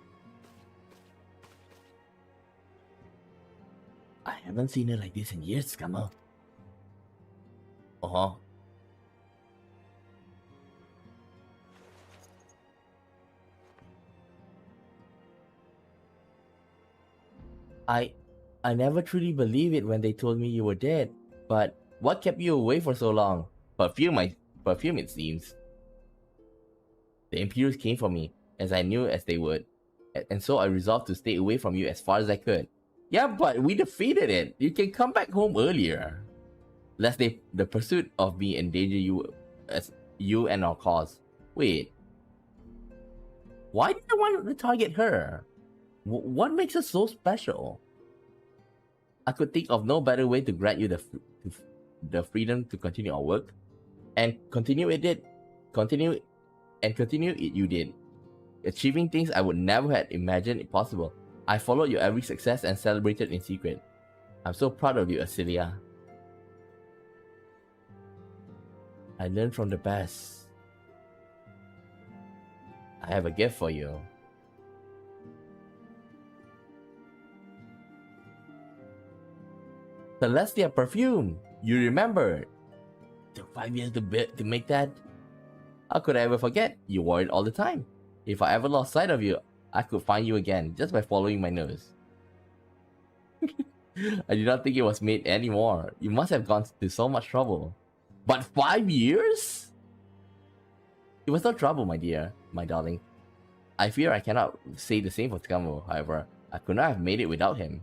I haven't seen her like this in years, Scammer. Uh-huh. I never truly believed it when they told me you were dead. But what kept you away for so long? Perfume, it seems. The Imperials came for me, as I knew as they would. And so I resolved to stay away from you as far as I could. Yeah, but we defeated it. You can come back home earlier. Lest the pursuit of me endanger you and our cause. Wait. Why did you want to target her? What makes her so special? I could think of no better way to grant you the freedom to continue our work, and continue it you did, achieving things I would never have imagined possible. I followed your every success and celebrated in secret. I'm so proud of you, Asilia. I learned from the best. I have a gift for you. Celestia perfume. You remember? Took 5 years to make that. How could I ever forget? You wore it all the time. If I ever lost sight of you, I could find you again just by following my nose. I did not think it was made anymore. You must have gone to so much trouble. But 5 years? It was no trouble, my dear, my darling. I fear I cannot say the same for Scammo, however. I could not have made it without him.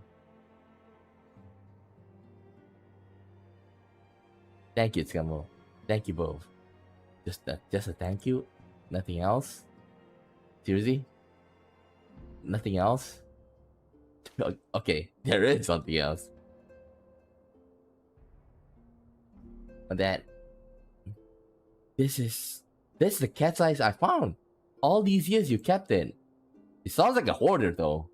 Thank you, Scammo. Thank you both. Just a thank you? Nothing else? Seriously? Nothing else? Okay, there is something else. That this is the cat's eyes I found. All these years you kept it. It sounds like a hoarder though.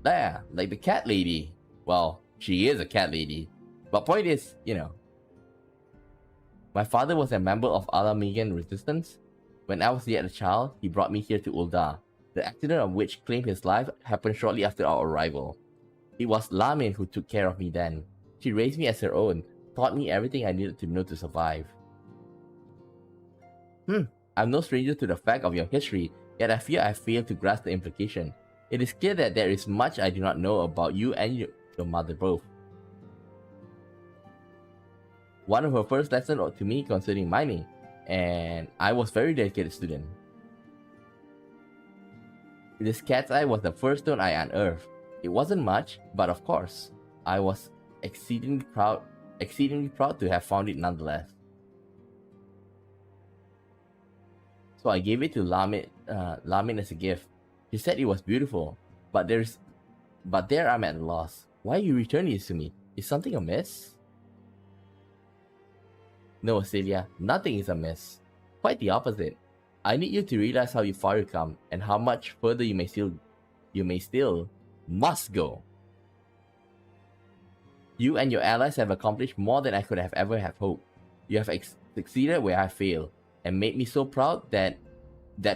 Yeah, like the cat lady. Well, she is a cat lady. But point is, you know, my father was a member of Alamigan resistance. When I was yet a child, he brought me here to Ul'dah. The accident of which claimed his life happened shortly after our arrival. It was Lamin who took care of me then. She raised me as her own, taught me everything I needed to know to survive. I'm no stranger to the fact of your history, yet I fear I failed to grasp the implication. It is clear that there is much I do not know about you and your mother both. One of her first lessons to me concerning mining, and I was very dedicated student. This cat's eye was the first stone I unearthed. It wasn't much, but of course, I was exceedingly proud to have found it nonetheless. So I gave it to Lamin as a gift. She said it was beautiful, but there I'm at a loss. Why you return this to me? Is something amiss? No, Celia, nothing is amiss. Quite the opposite. I need you to realize how far you come and how much further you may still must go. You and your allies have accomplished more than I could have ever have hoped. You have succeeded where I failed, and made me so proud that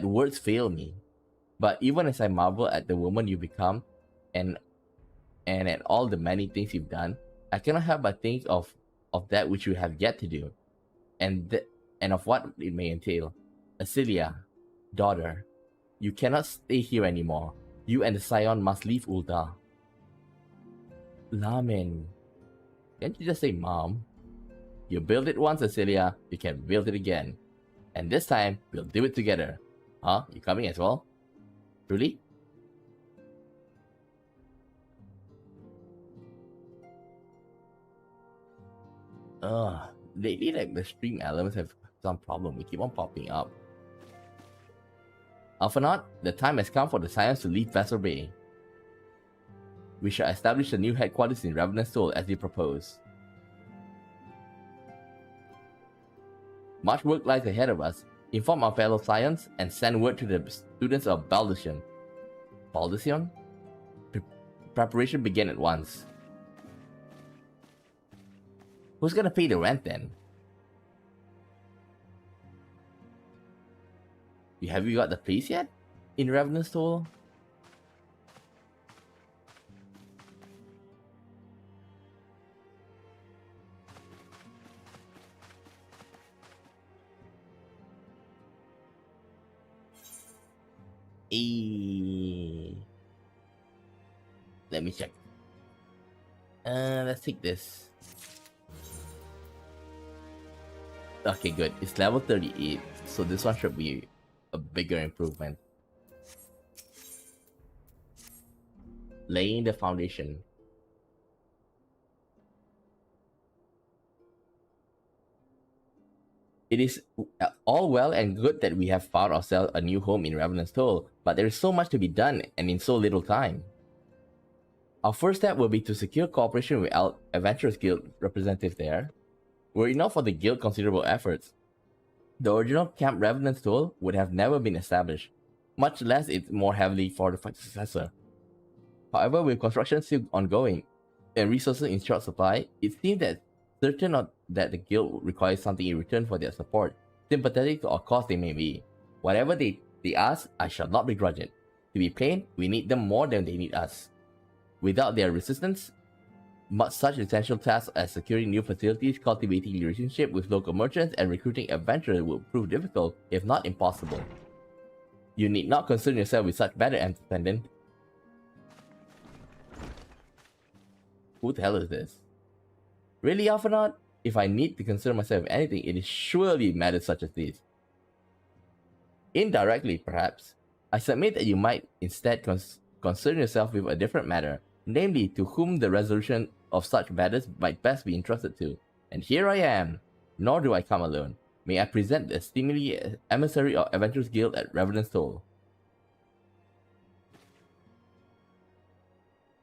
words fail me. But even as I marvel at the woman you become, and at all the many things you've done, I cannot help but think of that which you have yet to do, and of what it may entail. Asilia, daughter, you cannot stay here anymore. You and the Scion must leave Ulta. Lamin, can't you just say mom? You built it once, Asilia, you can build it again. And this time, we'll do it together. Huh? You coming as well? Truly? Lately, like, the stream elements have some problem. We keep on popping up. Alphanaut, the time has come for the Scions to leave Vessel Bay. We shall establish a new headquarters in Revenant's Soul as you propose. Much work lies ahead of us. Inform our fellow Scions and send word to the students of Baldesion. Baldesion? Preparation begin at once. Who's gonna pay the rent then? Have you got the place yet? In Revenant's Soul? Let me check. Let's take this. Okay, good. It's level 38, so this one should be a bigger improvement. Laying the foundation. It is all well and good that we have found ourselves a new home in Revenant's Toll, but there is so much to be done and in so little time. Our first step will be to secure cooperation with Adventurers Guild representatives there. Were it not for the Guild considerable efforts, the original Camp Revenant's Toll would have never been established, much less its more heavily fortified successor. However, with construction still ongoing and resources in short supply, it seems that certain that the Guild requires something in return for their support, sympathetic to our cause they may be. Whatever they ask, I shall not begrudge it. To be plain, we need them more than they need us. Without their resistance, such essential tasks as securing new facilities, cultivating relationship with local merchants, and recruiting adventurers will prove difficult, if not impossible. You need not concern yourself with such matter, Antecedent. Who the hell is this? Really, Alphanaut? If I need to concern myself with anything, it is surely matters such as these. Indirectly, perhaps, I submit that you might instead concern yourself with a different matter, namely to whom the resolution of such matters might best be entrusted to. And here I am, nor do I come alone. May I present the seemingly emissary of Adventurers Guild at Revenant's Toll.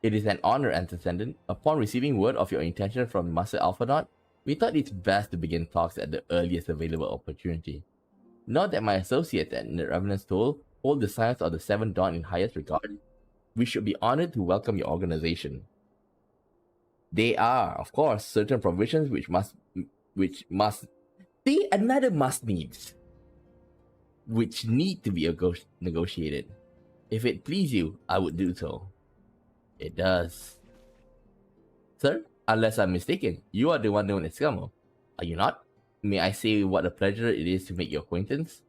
It is an honor, Antecedent. Upon receiving word of your intention from Master Alphanaut, we thought it's best to begin talks at the earliest available opportunity. Note that my associates at the Revenant's Toll hold the Science of the Seven Dawn in highest regard. We should be honored to welcome your organization. There are, of course, certain provisions which must be another must needs, which need to be negotiated. If it please you, I would do so. It does. Sir, unless I'm mistaken, you are the one known as Scamo. Are you not? May I say what a pleasure it is to make your acquaintance?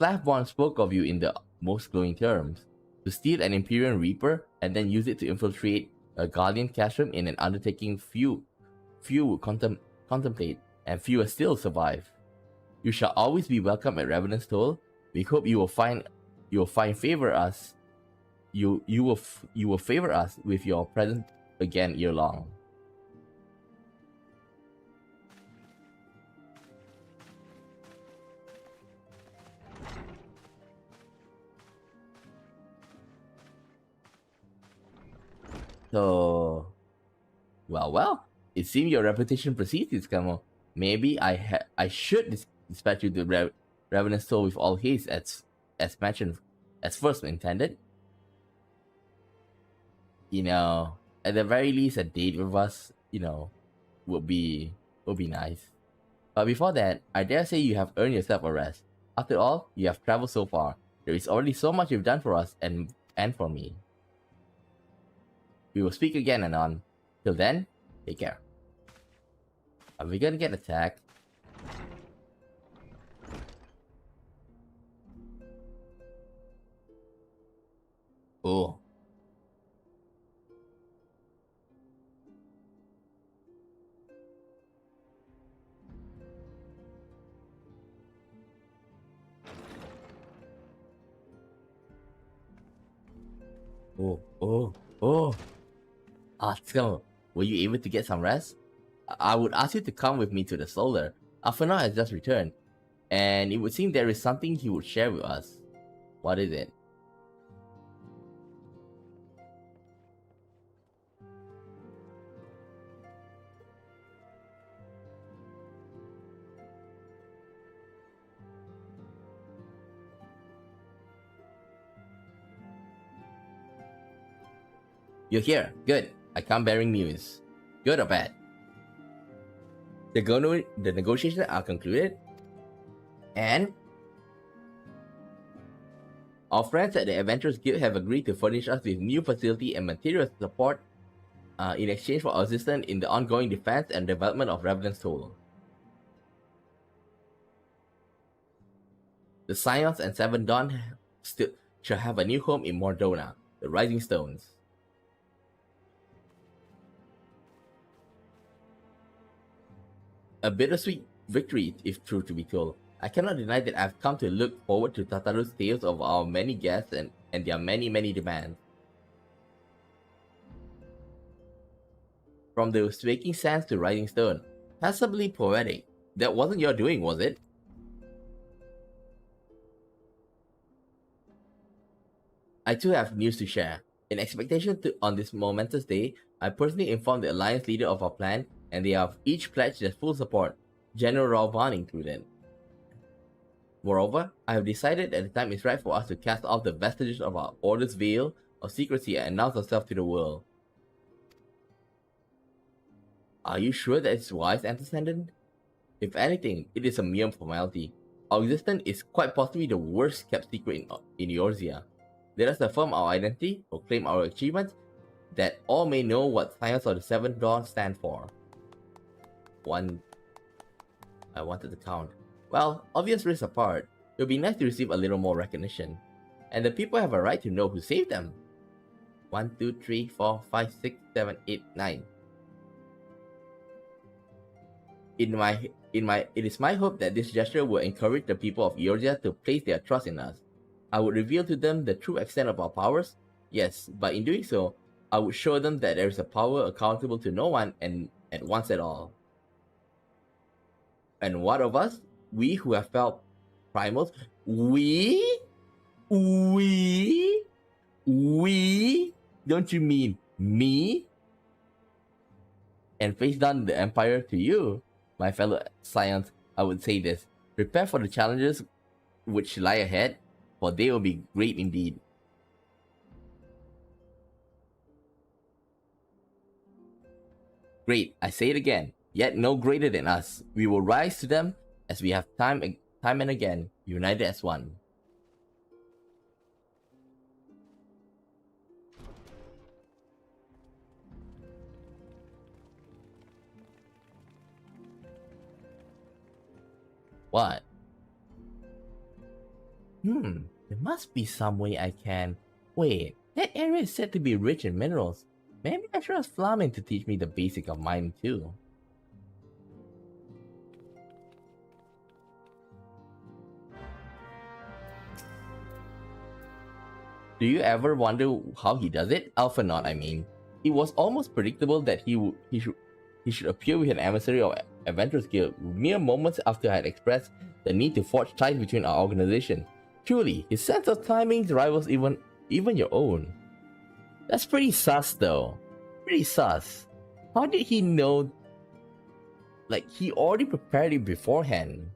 Slaffborn spoke of you in the most glowing terms. To steal an Imperial Reaper and then use it to infiltrate a Guardian castrum in an undertaking few would contemplate, and fewer still survive. You shall always be welcome at Revenant's Toll. We hope you will favor us. You will favor us with your presence again year long. So, well, it seems your reputation precedes you, Scamo. Maybe I should dispatch you to Revenant stole with all haste as mentioned, as first intended. You know, at the very least, a date with us, would be nice. But before that, I dare say you have earned yourself a rest. After all, you have traveled so far. There is already so much you've done for us and for me. We will speak again anon. Till then, take care. Are we gonna get attacked? Oh. Oh, oh, oh. Atsuko, were you able to get some rest? I would ask you to come with me to the solar. Afana has just returned, and it would seem there is something he would share with us. What is it? You're here. Good. I come bearing news. Good or bad? The negotiations are concluded, and our friends at the Adventurers Guild have agreed to furnish us with new facility and material support in exchange for our assistance in the ongoing defense and development of Revenant's Toll. The Scions and Seven Dawn shall have a new home in Mordona, the Rising Stones. A bittersweet victory, if true to be told. I cannot deny that I've come to look forward to Tataru's tales of our many guests and their many demands. From the Waking Sands to Rising Stone, passably poetic. That wasn't your doing, was it? I too have news to share. In expectation on this momentous day, I personally informed the alliance leader of our plan, and they have each pledged their full support, General Ralvan included. Moreover, I have decided that the time is right for us to cast off the vestiges of our Order's veil of secrecy and announce ourselves to the world. Are you sure that it's wise, Antecedent? If anything, it is a mere formality. Our existence is quite possibly the worst kept secret in Eorzea. Let us affirm our identity, proclaim our achievements, that all may know what Science of the Seventh Dawn stand for. I wanted to count. Well, obvious risks apart, it would be nice to receive a little more recognition. And the people have a right to know who saved them. 1, 2, 3, 4, 5, 6, 7, 8, 9. It is my hope that this gesture will encourage the people of Eorzea to place their trust in us. I would reveal to them the true extent of our powers, yes, but in doing so, I would show them that there is a power accountable to no one and at once at all. And what of us? We who have felt primals? We? Don't you mean me? And face down the Empire to you, my fellow Scions, I would say this. Prepare for the challenges which lie ahead, for they will be great indeed. Great, I say it again. Yet no greater than us. We will rise to them as we have time and again, united as one. What? There must be some way I can... Wait, that area is said to be rich in minerals. Maybe I should ask Flamin to teach me the basic of mining too. Do you ever wonder how he does it? Alphanaut, I mean. It was almost predictable that he should appear with an emissary of Adventurers Guild mere moments after I had expressed the need to forge ties between our organizations. Truly, his sense of timing rivals even your own. That's pretty sus though. Pretty sus. How did he know? Like, he already prepared it beforehand.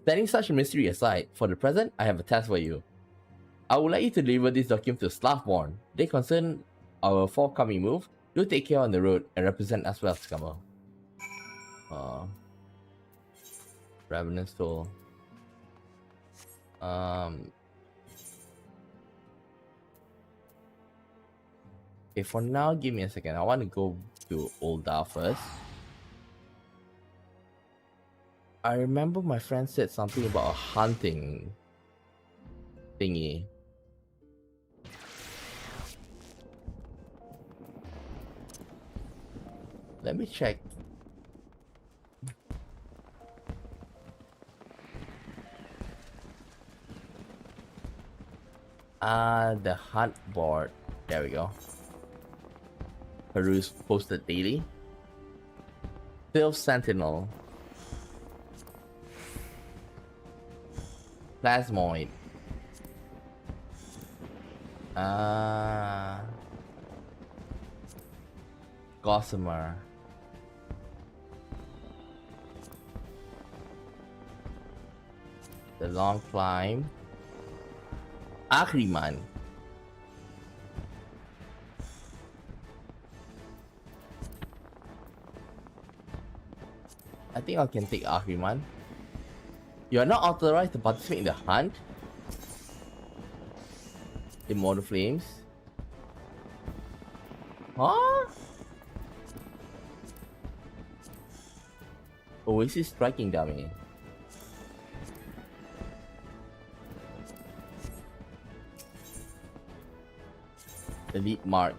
Setting such a mystery aside, for the present, I have a task for you. I would like you to deliver this document to Slathborn. They concern our forthcoming move. Do take care on the road and represent us well, Scammer. Revenant Soul. Okay, for now, give me a second. I want to go to Oldar first. I remember my friend said something about a hunting thingy. Let me check. The hunt board. There we go. Peruse posted daily. Sylph Sentinel. Plasmoid. Gossamer. The Long Climb. Ahriman. I think I can take Ahriman. You are not authorized to participate in the hunt. Immortal Flames. Huh? Oasis striking dummy. Elite Mark.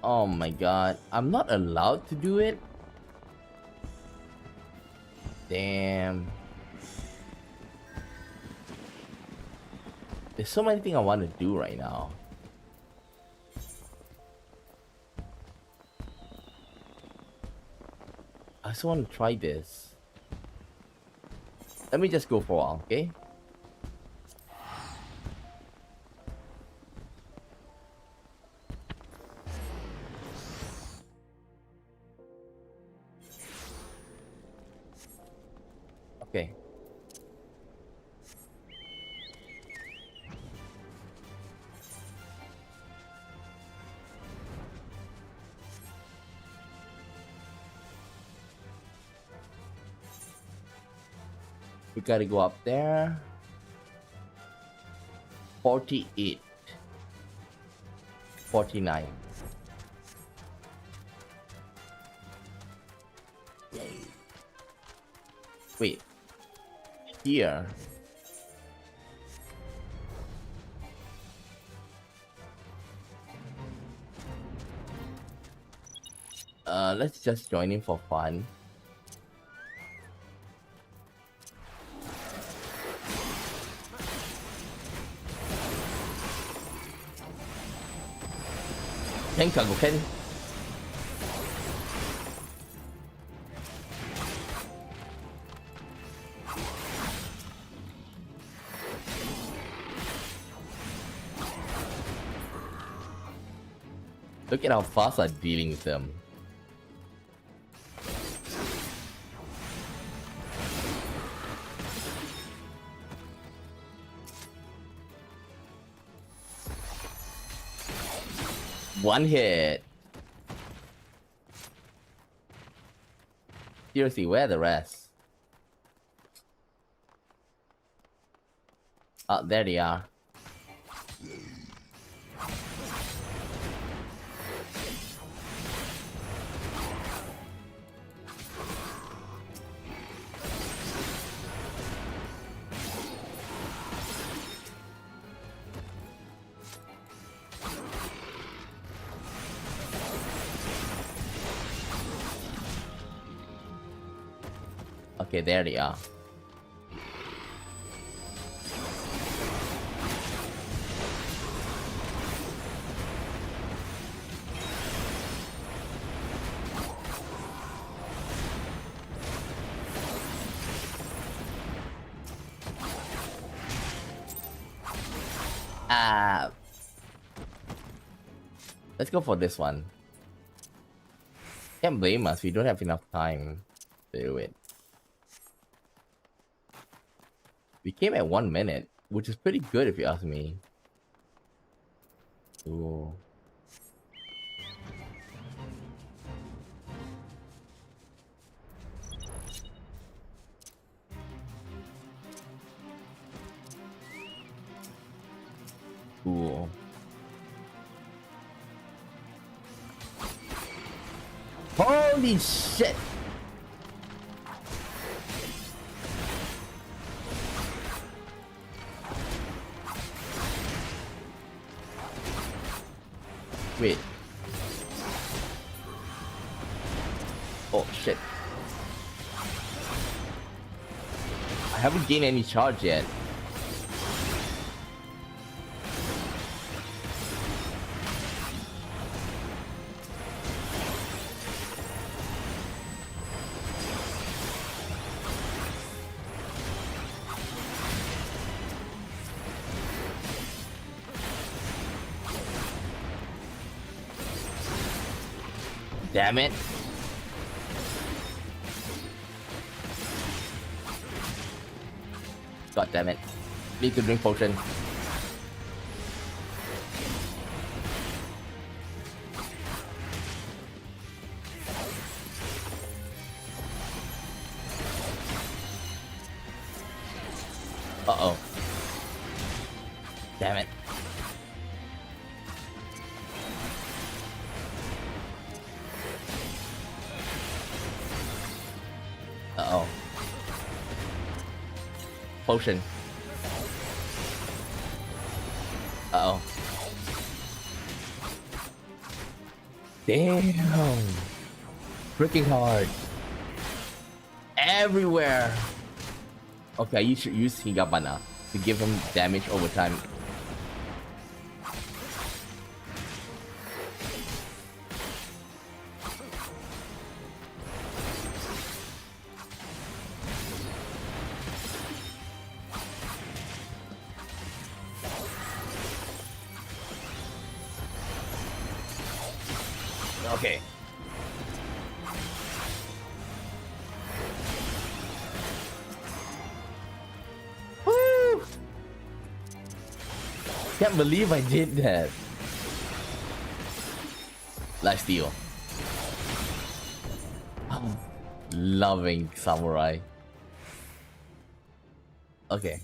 Oh my god. I'm not allowed to do it? Damn. There's so many things I want to do right now. I just want to try this. Let me just go for a while, okay? Okay. We gotta go up there. 48. 49. Wait. Here. Let's just join in for fun. Nhanh cần một khen. Look at how fast I'm dealing with them. One hit. Seriously, where are the rest? Oh, there they are. Okay, there they are. Let's go for this one. Can't blame us, we don't have enough time. Do it. We came at 1 minute, which is pretty good if you ask me. Ooh. Cool. Holy shit! Wait. Oh shit. I haven't gained any charge yet. Damn it. God damn it. Need to drink potion. Uh-oh. Damn it. Uh-oh. Potion. Uh-oh. Damn. Freaking hard. Everywhere. Okay, you should use Higabana to give him damage over time. Okay. Woo! Can't believe I did that. Lifesteal. Loving samurai. Okay.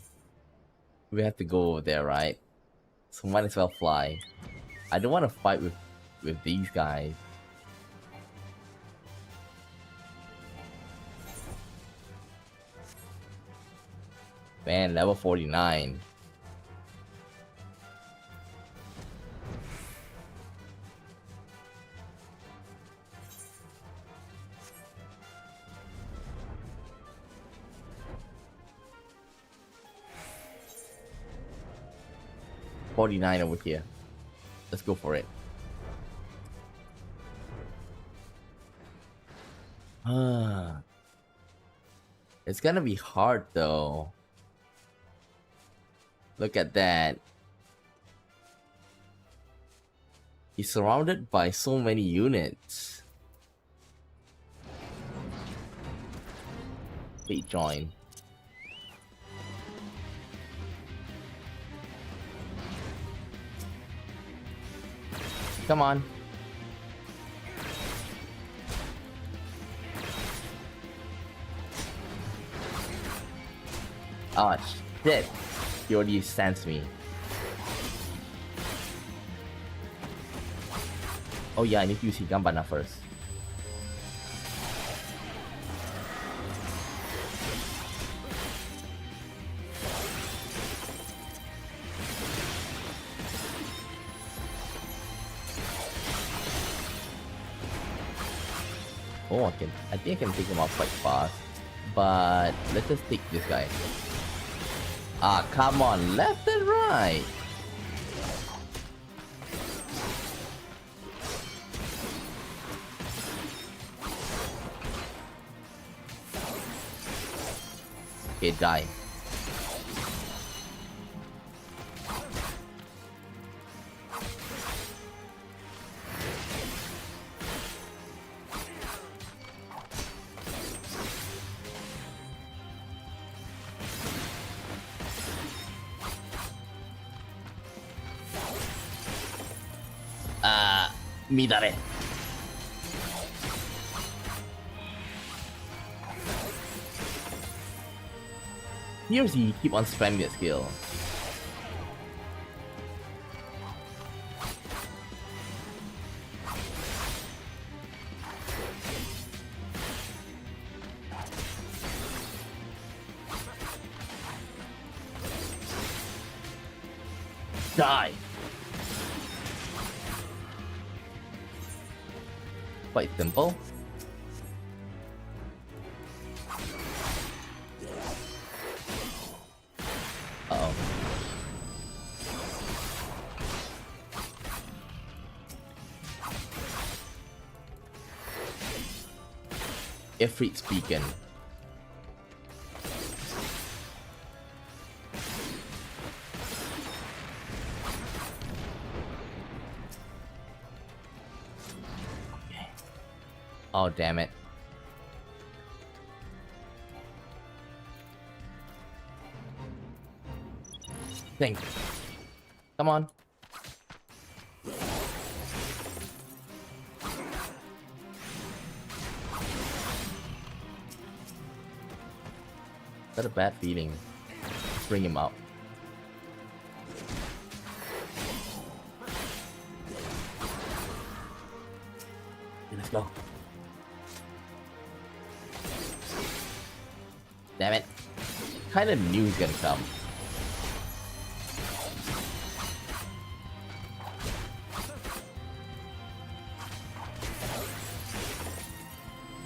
We have to go over there, right? So might as well fly. I don't want to fight with these guys. Man, level 49. $49 over here. Let's go for it. It's gonna be hard though. Look at that. He's surrounded by so many units. Please join. Come on. Oh shit. He already sends me. Oh yeah, I need to use Higambana first. Oh, I think I can take him out quite fast. But let's just take this guy. Ah, come on, left and right. Okay, die. Midare. Here's he keep on spamming that skill. Die. Quite simple. Uh-oh. Ifrit's beacon. Oh, damn it. Thank you. Come on. Got a bad feeling. Let's bring him up. Let's go. Damn it. Kinda knew he's gonna come.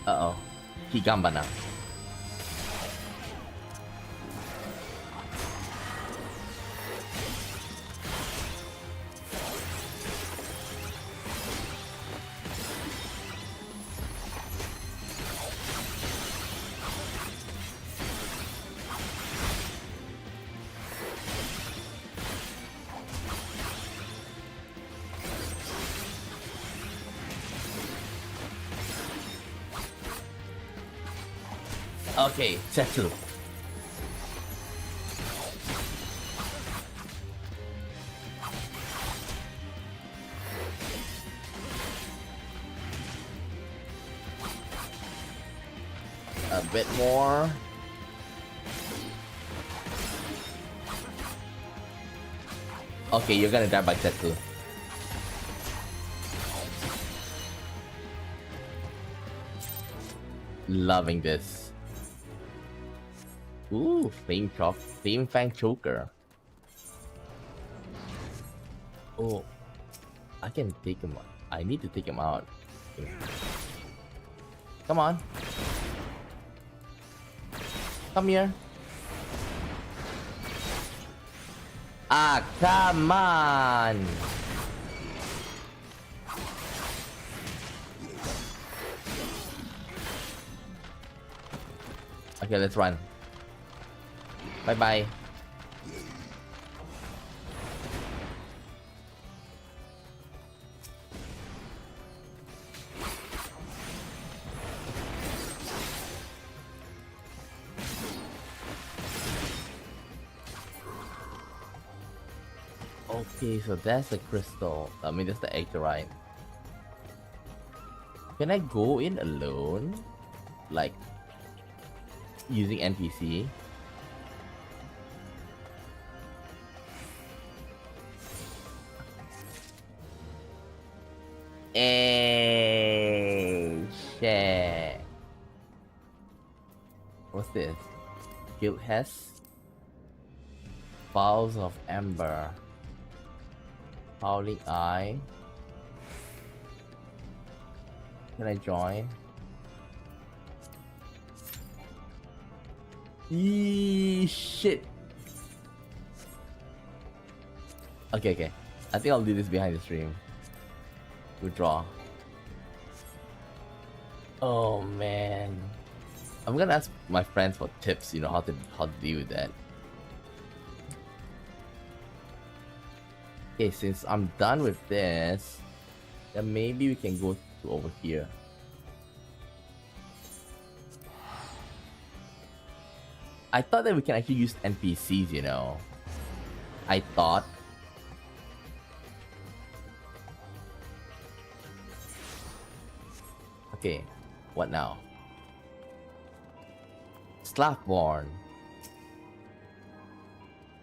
Uh-oh. Higamba na. Okay, settle. A bit more. Okay, you're gonna die by settle. Loving this. Ooh, Flame Fang Choker. Oh, I can take him. I need to take him out. Come on. Come here. Ah, come on. Okay, let's run. Bye-bye. Okay, so that's the crystal. I mean, that's the Aetheryte. Can I go in alone? Like, using NPC? Hey, shit. What's this? Guild has Bowls of Ember. Howling Eye. Can I join? Yee, shit. Okay. I think I'll do this behind the stream. Withdraw. Oh man. I'm gonna ask my friends for tips, you know, how to deal with that. Okay, since I'm done with this, then maybe we can go to over here. I thought that we can actually use NPCs, you know. I thought. Okay, what now? Slackborn.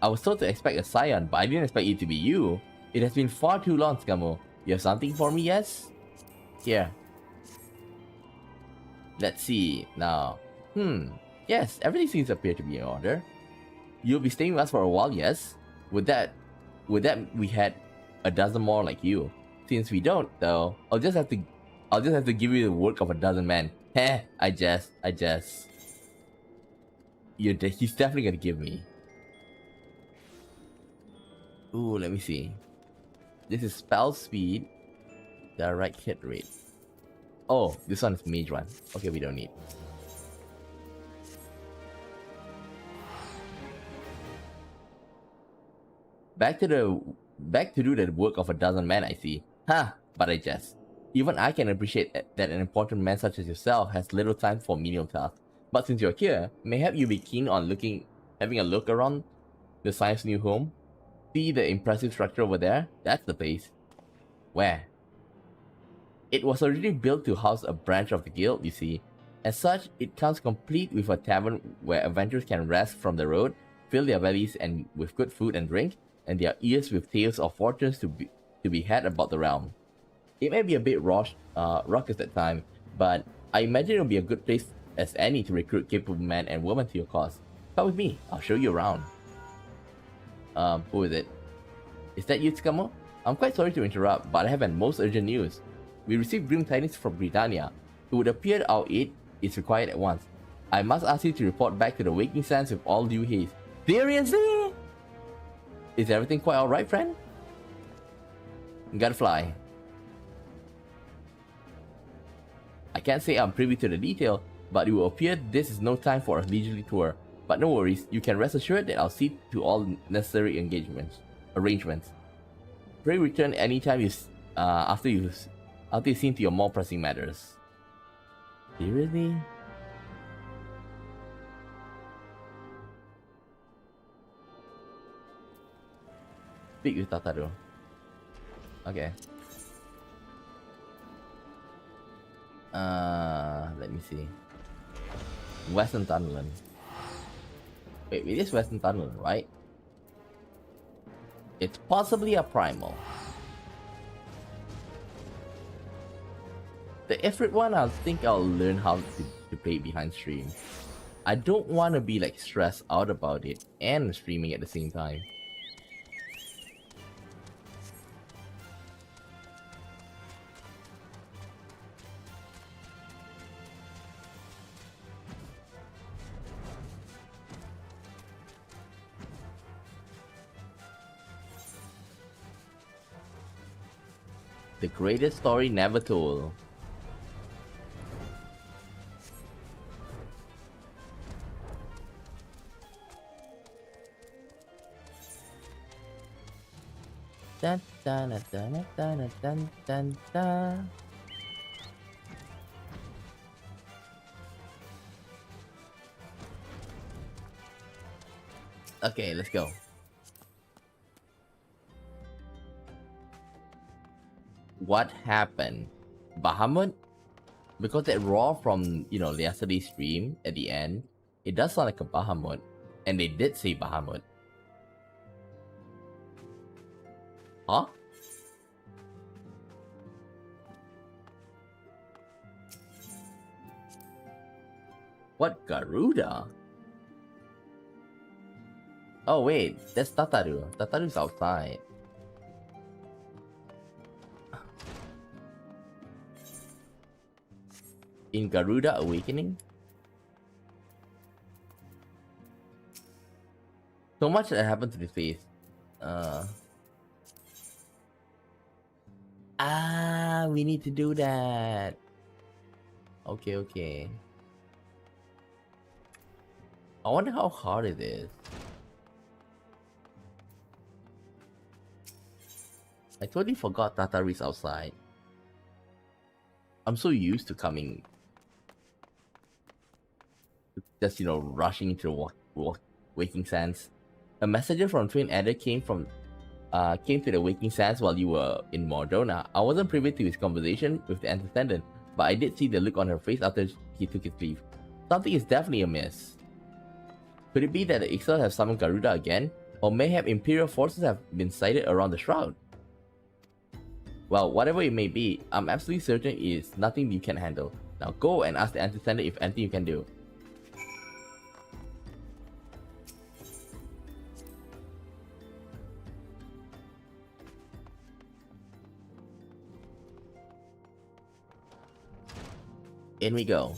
I was told to expect a scion, but I didn't expect it to be you. It has been far too long, Scamo. You have something for me, yes? Here. Let's see, now. Yes, everything seems to appear to be in order. You'll be staying with us for a while, yes? With that, we had a dozen more like you. Since we don't, though, I'll just have to give you the work of a dozen men. Heh, I jest. He's definitely gonna give me. Ooh, let me see. This is spell speed, direct hit rate. Oh, this one is mage one. Okay, we don't need. Back to do the work of a dozen men, I see. But I jest. Even I can appreciate that an important man such as yourself has little time for menial tasks. But since you're here, mayhap you be keen on having a look around the Science new home? See the impressive structure over there? That's the place. Where? It was originally built to house a branch of the guild, you see. As such, it comes complete with a tavern where adventurers can rest from the road, fill their bellies and with good food and drink, and their ears with tales of fortunes to be had about the realm. It may be a bit raucous at time, but I imagine it'll be a good place as any to recruit capable men and women to your cause. Come with me, I'll show you around. Who is it? Is that you, Scamo? I'm quite sorry to interrupt, but I have an most urgent news. We received grim tidings from Britannia. It would appear our aid is required at once. I must ask you to report back to the Waking Sands with all due haste. Seriously? Is everything quite alright, friend? Gotta fly. I can't say I'm privy to the detail, but it will appear this is no time for a leisurely tour. But no worries, you can rest assured that I'll see to all necessary arrangements. Pray return anytime after you've seen to your more pressing matters. Seriously? Speak with Tataru. Okay. Let me see. Western Tunnel. Wait, it is Western Tunnel, right? It's possibly a primal. The Ifrit one, I think I'll learn how to play behind stream. I don't want to be like stressed out about it and streaming at the same time. The greatest story never told. Dun, dun, dun, dun, dun, dun, dun. Okay, let's go. What happened? Bahamut? Because that raw from, yesterday's stream at the end, it does sound like a Bahamut. And they did say Bahamut. Huh? What Garuda? Oh wait, that's Tataru. Tataru's outside. In Garuda Awakening? So much that happened to this face. We need to do that. Okay. I wonder how hard it is. I totally forgot Tataru's outside. I'm so used to coming, just rushing into Waking Sands. A messenger from Twin Adder came to the Waking Sands while you were in Mordona. I wasn't privy to his conversation with the antecedent, but I did see the look on her face after he took his leave. Something is definitely amiss. Could it be that the Ixal have summoned Garuda again? Or mayhap Imperial forces have been sighted around the shroud? Well, whatever it may be, I'm absolutely certain it is nothing you can handle. Now go and ask the Anti-Standard if anything you can do. In we go.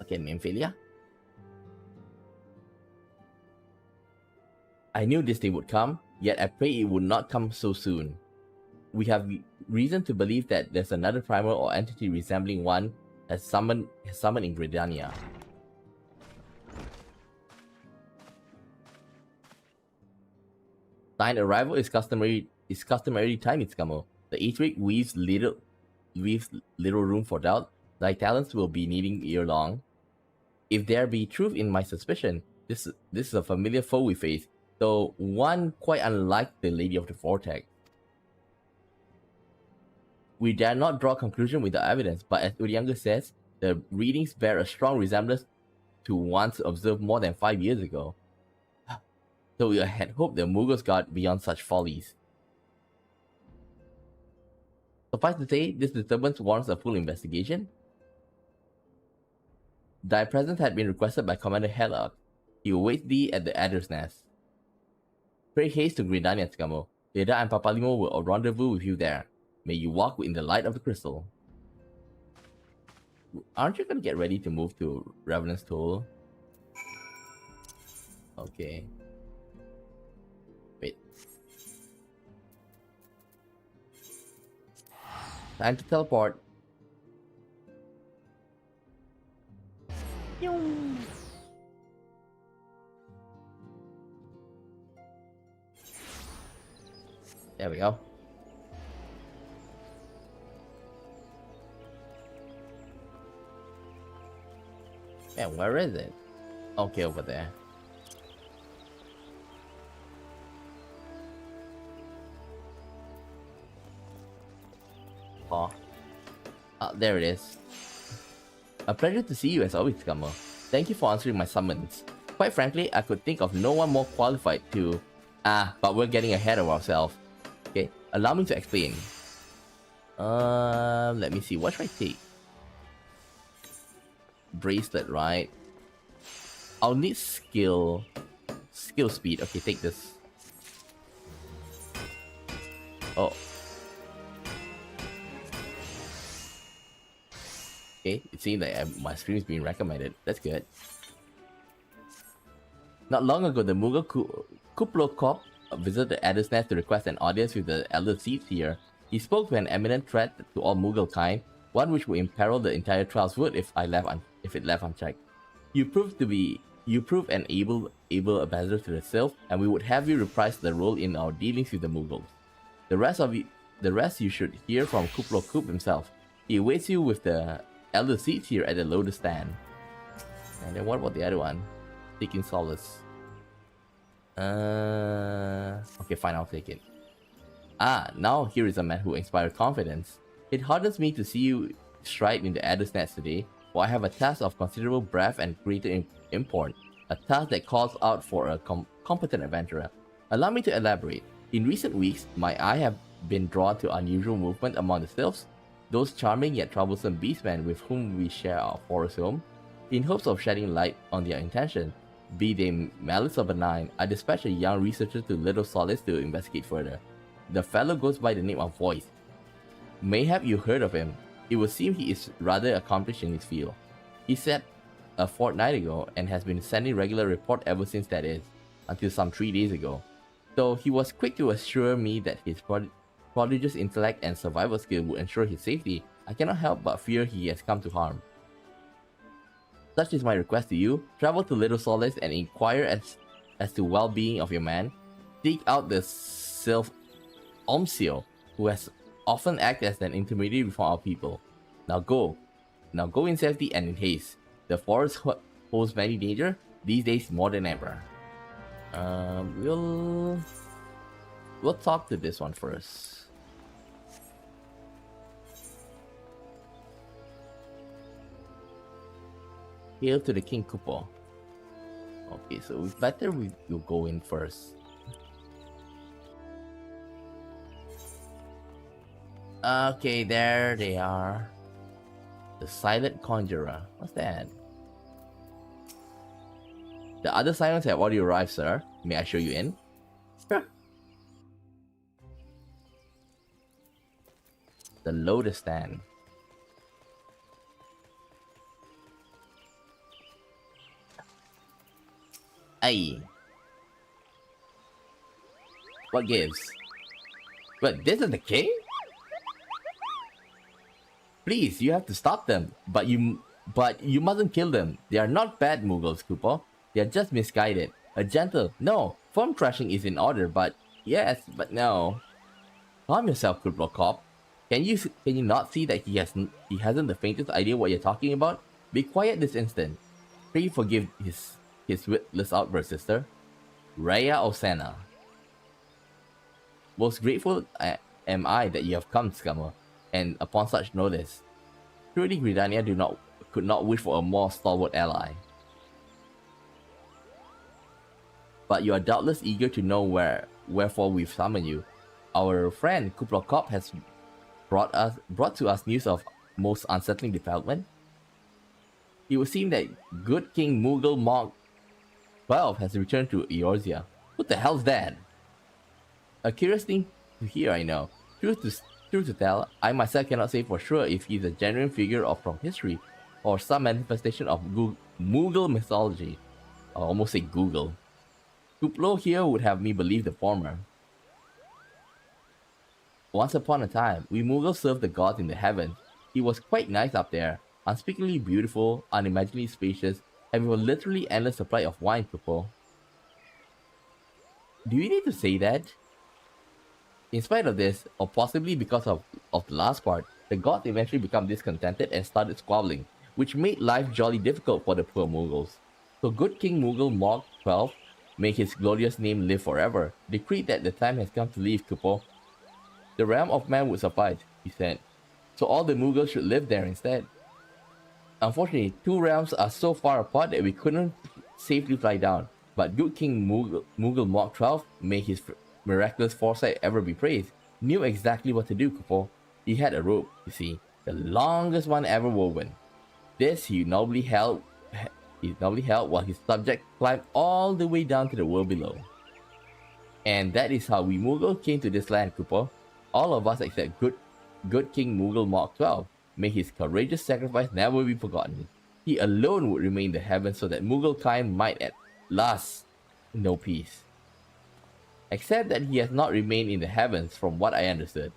Okay, Nymphalia. I knew this day would come, yet I pray it would not come so soon. We have reason to believe that there's another primal or entity resembling one has summoned in Gridania. Signed arrival is customary time, Itzkamo. The Each weaves little room for doubt. Thy talents will be needing ere long. If there be truth in my suspicion, this is a familiar foe we face, though one quite unlike the Lady of the Vortex. We dare not draw conclusion with the evidence, but as Urianga says, the readings bear a strong resemblance to ones observed more than 5 years ago. So we had hoped the moogles got beyond such follies. Suffice to say, this disturbance warrants a full investigation. Thy presence had been requested by Commander Hellock. He awaits thee at the Adder's Nest. Pray haste to Gridania, Skamo. Leda and Papalimo will rendezvous with you there. May you walk in the light of the crystal. Aren't you gonna get ready to move to Revenant's Toll? Okay. Wait. Time to teleport. There we go. Man, where is it? Okay, over there. Oh. There it is. A pleasure to see you as always, Scammer. Thank you for answering my summons. Quite frankly, I could think of no one more qualified to... but we're getting ahead of ourselves. Okay, allow me to explain. Let me see, what should I take? Bracelet, right? I'll need skill speed. Okay, take this. Oh. Okay, it seems like my stream is being recommended. That's good. Not long ago, the Moogle Kuplo Corp visited the Adder's Nest to request an audience with the Elder Seeds here. He spoke to an imminent threat to all Moogle kind, one which would imperil the entire trials would if it left unchecked. You proved an able ambassador to the Sylph, and we would have you reprise the role in our dealings with the Moogles. The rest you should hear from Kuplo Kup himself. He awaits you with the Elder Seeds here at the Lotus Stand. And then what about the other one? Taking Solace. Okay, fine, I'll take it. Now here is a man who inspires confidence. It hardens me to see you stride in the Adder's Nest today, for I have a task of considerable breadth and greater import. A task that calls out for a competent adventurer. Allow me to elaborate. In recent weeks, my eye have been drawn to unusual movement among the Sylphs, those charming yet troublesome beastmen with whom we share our forest home. In hopes of shedding light on their intention, be they malice or benign, I dispatched a young researcher to Little Solace to investigate further. The fellow goes by the name of Voice. Mayhap you heard of him. It would seem he is rather accomplished in his field. He set a fortnight ago and has been sending regular report ever since, that is, until some 3 days ago. Though he was quick to assure me that his prodigious intellect and survival skill would ensure his safety, I cannot help but fear he has come to harm. Such is my request to you. Travel to Little Solace and inquire as to well-being of your man. Seek out the Sylph Omsio, who has often acted as an intermediary before our people. Now go in safety and in haste. The forest holds many danger, these days more than ever. We'll talk to this one first. Hail to the King Kupo. Okay, so we'll go in first. Okay, there they are. The Silent Conjurer. What's that? The other silence have already arrived, sir. May I show you in? Sure. The Lotus Stand. Aye. What gives? But this is the king? Please, you have to stop them. But you mustn't kill them. They are not bad Moogles, Kupo. They are just misguided. A gentle, no, firm thrashing is in order, but yes, but no. Calm yourself, Kupo Cop. Can you not see that he hasn't the faintest idea what you're talking about? Be quiet this instant. Pray forgive his witless outburst, sister. Raya Osana. Most grateful am I that you have come, scammer, and upon such notice. Truly, Gridania could not wish for a more stalwart ally. But you are doubtless eager to know wherefore we've summoned you. Our friend Kuplo Kop has brought to us news of most unsettling development. It would seem that good King Moogle Mark 12 has returned to Eorzea. What the hell's that? A curious thing to hear, I know. Truth to tell, I myself cannot say for sure if he's a genuine figure from history or some manifestation of Moogle mythology. I almost say Google. Kuplo here would have me believe the former. Once upon a time, we Moogles served the gods in the heavens. He was quite nice up there, unspeakably beautiful, unimaginably spacious, and with a literally endless supply of wine, Kuplo. Do you need to say that? In spite of this, or possibly because of the last part, the gods eventually became discontented and started squabbling, which made life jolly difficult for the poor Moogles. So good King Moogle Mark 12, may his glorious name live forever, decreed that the time has come to leave Kupo. The realm of man would suffice, he said, so all the Moogles should live there instead. Unfortunately, two realms are so far apart that we couldn't safely fly down, but good King Moogle Mark 12, may his miraculous foresight ever be praised, knew exactly what to do, Kupo. He had a rope, you see, the longest one ever woven. This he nobly held while his subject climbed all the way down to the world below. And that is how we Moogle came to this land, Kupo. All of us except good King Moogle Mark 12. May his courageous sacrifice never be forgotten. He alone would remain in the heavens so that Moogle kind might at last know peace. Except that he has not remained in the heavens from what I understood.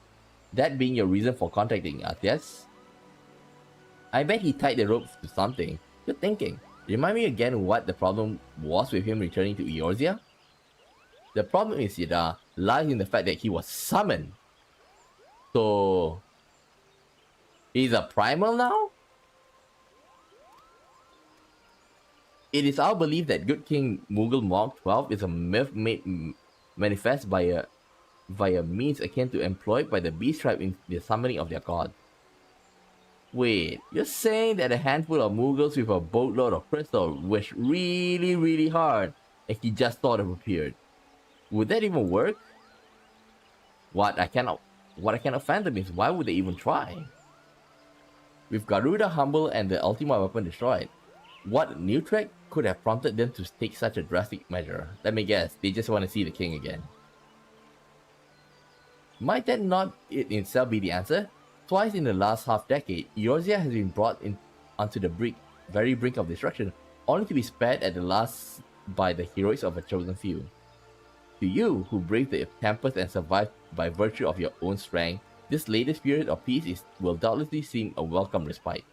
That being your reason for contacting us, yes? I bet he tied the ropes to something. Good thinking. Remind me again what the problem was with him returning to Eorzea? The problem is, Yada, lies in the fact that he was summoned. So, he's a primal now? It is our belief that good King Moogle Mark 12 is a myth made manifest via means akin to employed by the Beast Tribe in the summoning of their god. Wait, you're saying that a handful of Moogles with a boatload of crystal wished really, really hard and he just thought of appeared? Would that even work? What I cannot fathom is why would they even try? With Garuda humble and the Ultima weapon destroyed, what new trick could have prompted them to take such a drastic measure? Let me guess, they just want to see the king again. Might that not in itself be the answer? Twice in the last half-decade, Eorzea has been brought onto the very brink of destruction, only to be spared at the last by the heroics of a chosen few. To you, who braved the tempest and survived by virtue of your own strength, this latest period of peace will doubtlessly seem a welcome respite.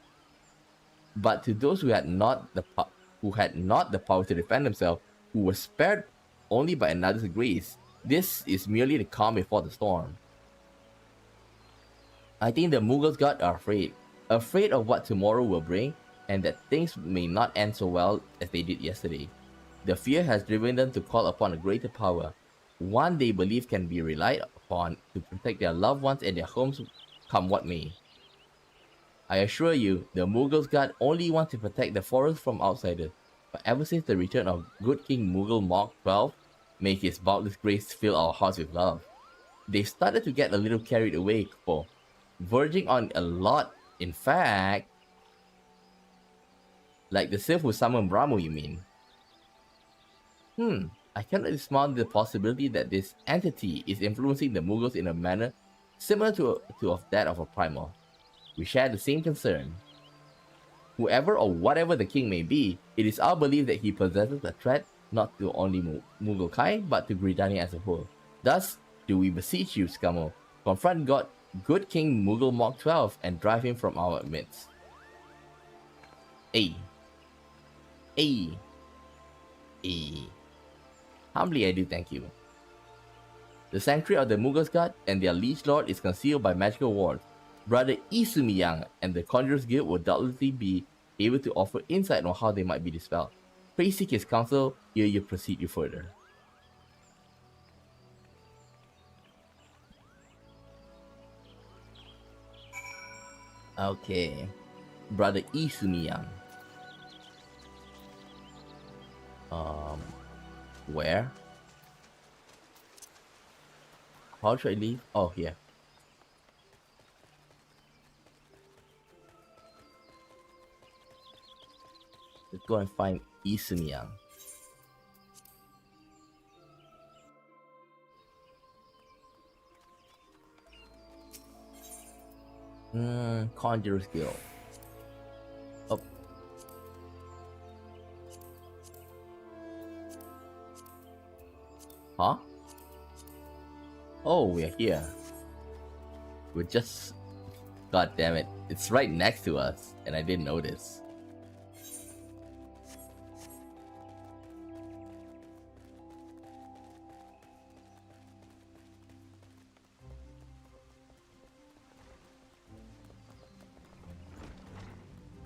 But to those who had not the power to defend themselves, who were spared only by another's grace, this is merely the calm before the storm. I think the Moogles God are afraid of what tomorrow will bring, and that things may not end so well as they did yesterday. The fear has driven them to call upon a greater power, one they believe can be relied upon to protect their loved ones and their homes come what may. I assure you, the Mughals guard only want to protect the forest from outsiders, but ever since the return of good King Mughal Mark XII, may his boundless grace fill our hearts with love, they've started to get a little carried away, for verging on a lot. In fact, like the Sith who summoned Brahmo, you mean? I cannot dismount the possibility that this entity is influencing the Mughals in a manner similar to of that of a primal. We share the same concern. Whoever or whatever the king may be, it is our belief that he possesses a threat not to only Mughal kind, but to Britannia as a whole. Thus, do we beseech you, Scamo, confront good King Mughal Mark XII and drive him from our midst. A. Humbly I do thank you. The sanctuary of the Mughals Guard and their liege lord is concealed by magical wards. Brother Isumiyang and the Conjurers Guild will doubtlessly be able to offer insight on how they might be dispelled. Please seek his counsel ere you proceed further. Okay. Brother Isumiyang. Where? How should I leave? Oh, here. Let's go and find Isumiyang. Conjurer's Guild. Oh. Huh? Oh, we're here. We're just... God damn it. It's right next to us, and I didn't notice.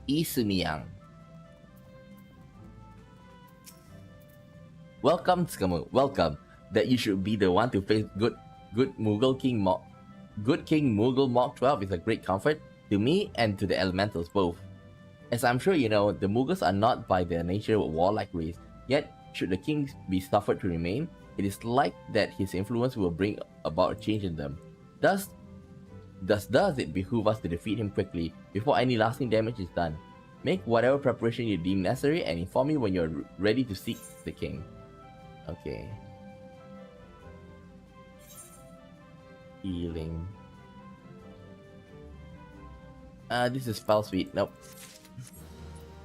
Isumiyang. Welcome, Skamu. Welcome. That you should be the one to face good King Mughal Mark XII is a great comfort to me and to the elementals both. As I'm sure you know, the Mughals are not by their nature a warlike race, yet should the king be suffered to remain, it is like that his influence will bring about a change in them. Thus does it behoove us to defeat him quickly before any lasting damage is done. Make whatever preparation you deem necessary and inform me when you're ready to seek the king. Okay. Healing. This is spell speed. Nope.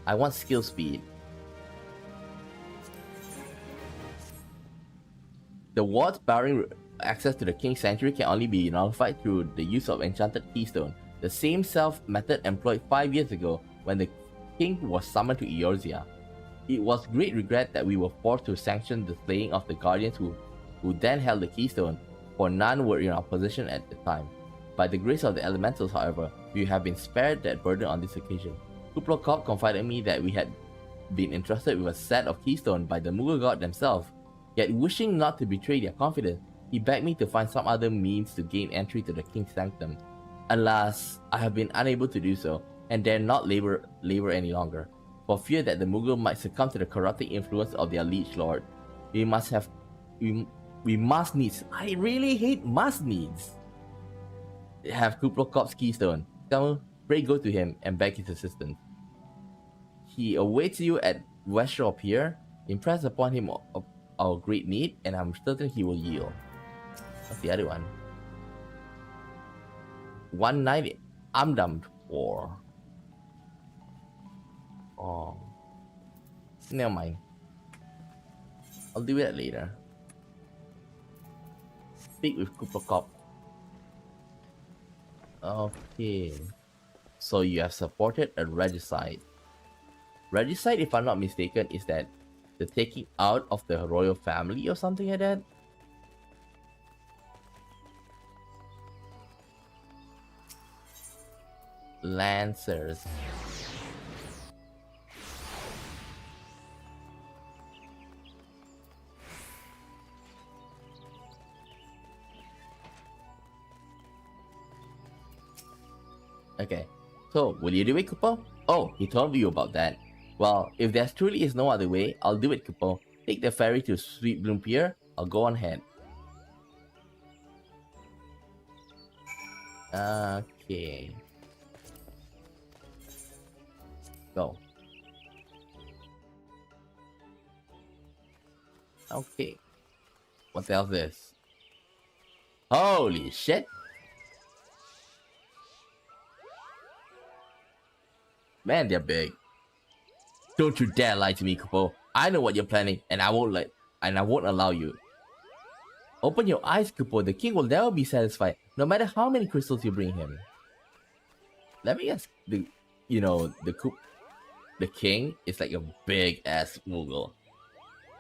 I want skill speed. The wards barring access to the King's Sanctuary can only be nullified through the use of Enchanted Keystone, the same method employed 5 years ago when the King was summoned to Eorzea. It was great regret that we were forced to sanction the slaying of the Guardians who then held the Keystone, for none were in our possession at the time. By the grace of the Elementals, however, we have been spared that burden on this occasion. Kuplokop confided me that we had been entrusted with a set of Keystone by the Mughal god themselves, yet wishing not to betray their confidence, he begged me to find some other means to gain entry to the King's Sanctum. Alas, I have been unable to do so, and dare not labor any longer, for fear that the Mughal might succumb to the corrupting influence of their liege lord. We must needs, I really hate must needs, have Kuplokop's keystone. Kamu, pray go to him and beg his assistance. He awaits you at Westshore Pier. Impress upon him of our great need, and I'm certain he will yield. What's the other one? One night Amdam War. Oh. Never mind. I'll do that later. Speak with Kuplokop. Okay. So you have supported a regicide. Regicide, if I'm not mistaken, is that the taking out of the royal family or something like that? Lancers. Okay. So, will you do it, Kupo? Oh, he told you about that. Well, if there truly is no other way, I'll do it, Kupo. Take the ferry to Sweet Bloom Pier. I'll go on ahead. Okay. Go. Okay. What the hell is this? Holy shit! Man, they're big. Don't you dare lie to me, Kupo. I know what you're planning, and I won't allow you. Open your eyes, Kupo. The king will never be satisfied, no matter how many crystals you bring him. Let me guess. The king is like a big ass moogle.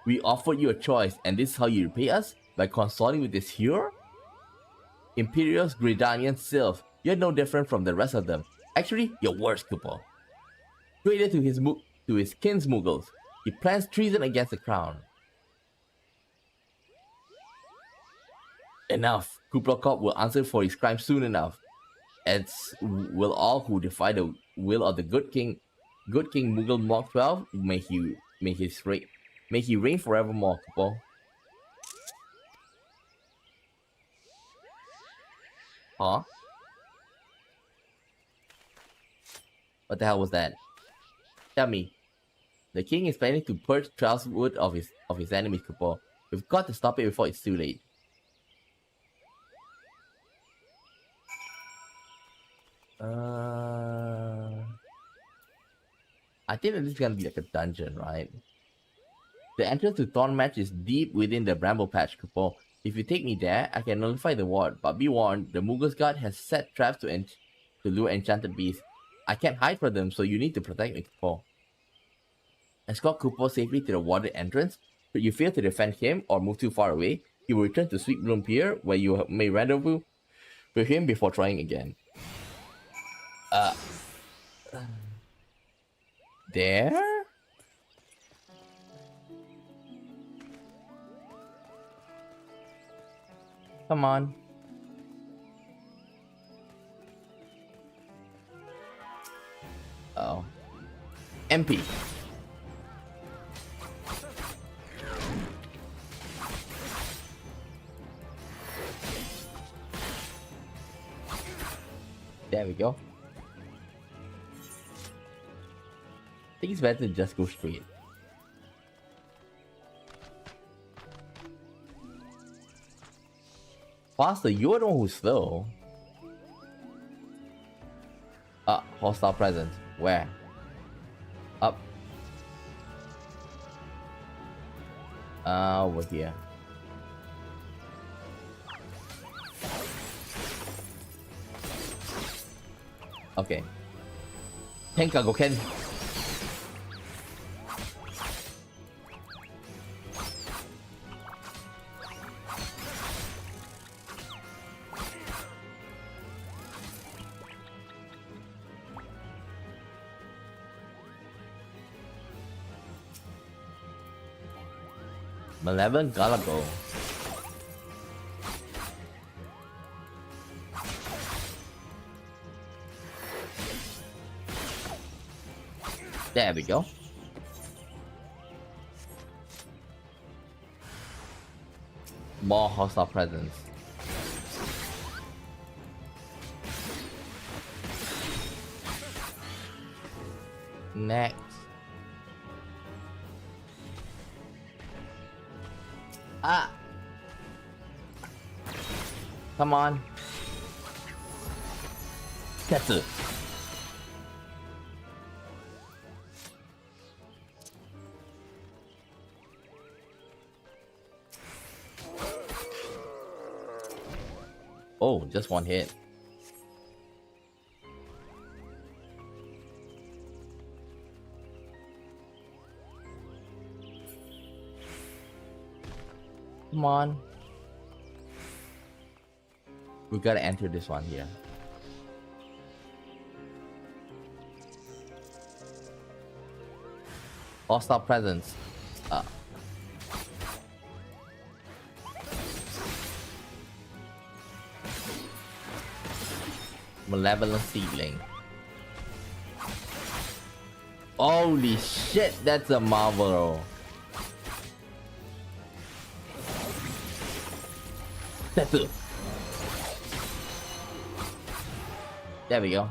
We offered you a choice, and this is how you repay us? By consorting with this hero? Imperial's Gridanian Sylph. You're no different from the rest of them. Actually, you're worse, Kupo. Traitor to his kin's moogles. He plans treason against the crown. Enough. Kuplokop will answer for his crime soon enough. As will all who defy the will of the good King Moogle Mark 12. May he reign forevermore, Kupo. Huh? What the hell was that? Tell me. The king is planning to purge Trellswood of his enemies, Kupo. We've got to stop it before it's too late. I think that this is gonna be like a dungeon, right? The entrance to Thornmatch is deep within the Bramble Patch, Kupo. If you take me there, I can nullify the ward, but be warned, the Moogles Guard has set traps to lure enchanted beasts. I can't hide from them, so you need to protect me, Kupo. Escort Kupo safely to the warded entrance. Should you fail to defend him or move too far away, he will return to Sweet Bloom Pier, where you may rendezvous with him before trying again. There? Come on. Oh. MP. There we go. I think it's better to just go straight. Faster, you're the one who's slow. Hostile presence. Where? Up. Over here. Okay. Tenka Goken. Malevolent Galago. There we go. More hostile presence. Next. Come on. That's it. Oh, just one hit. Come on. We gotta enter this one here. Hostile presence. Malevolent Seedling. Holy shit, that's a Marvel. Tattoo. There we go.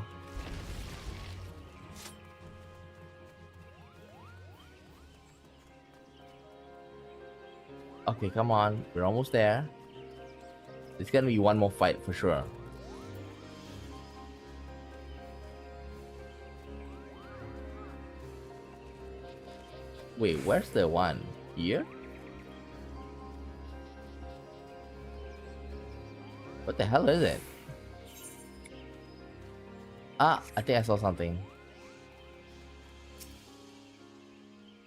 Okay, come on. We're almost there. There's gonna be one more fight for sure. Wait, where's the one? Here? What the hell is it? Ah, I think I saw something.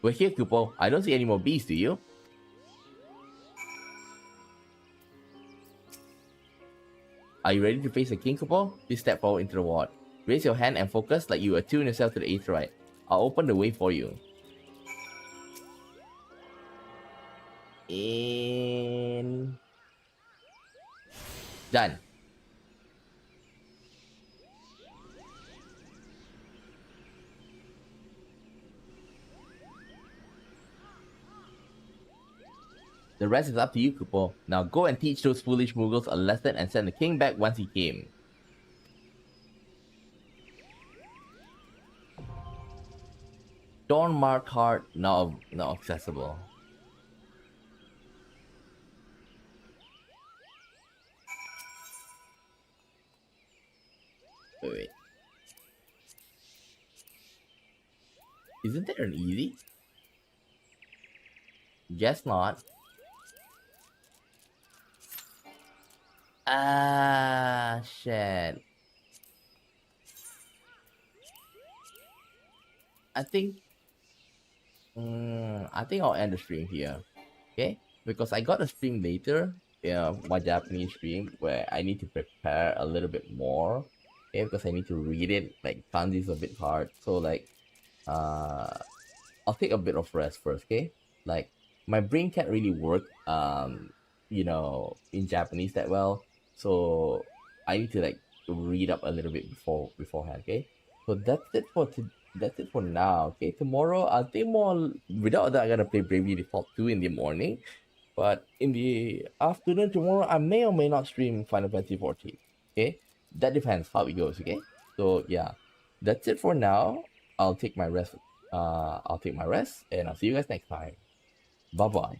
We're here, Kupo. I don't see any more bees, do you? Are you ready to face the king, Kupo? Please step forward into the ward. Raise your hand and focus like you attune yourself to the aetheryte. I'll open the way for you. And... done. The rest is up to you, Kupo. Now go and teach those foolish moogles a lesson and send the king back once he came. Dawn marked heart now accessible. Wait. Isn't there an easy? Guess not. Ah, shit. I think I'll end the stream here. Okay? Because I got a stream later, my Japanese stream, where I need to prepare a little bit more. Okay, because I need to read it. Like kanji is a bit hard. So like I'll take a bit of rest first, okay? Like my brain can't really work in Japanese that well. So I need to like read up a little bit beforehand, okay? So that's it for now, okay? Tomorrow I'll think more. Without that, I'm gonna play Bravely Default 2 in the morning, but in the afternoon tomorrow I may or may not stream Final Fantasy XIV. Okay, that depends how it goes. Okay, so yeah, that's it for now. I'll take my rest. And I'll see you guys next time. Bye bye.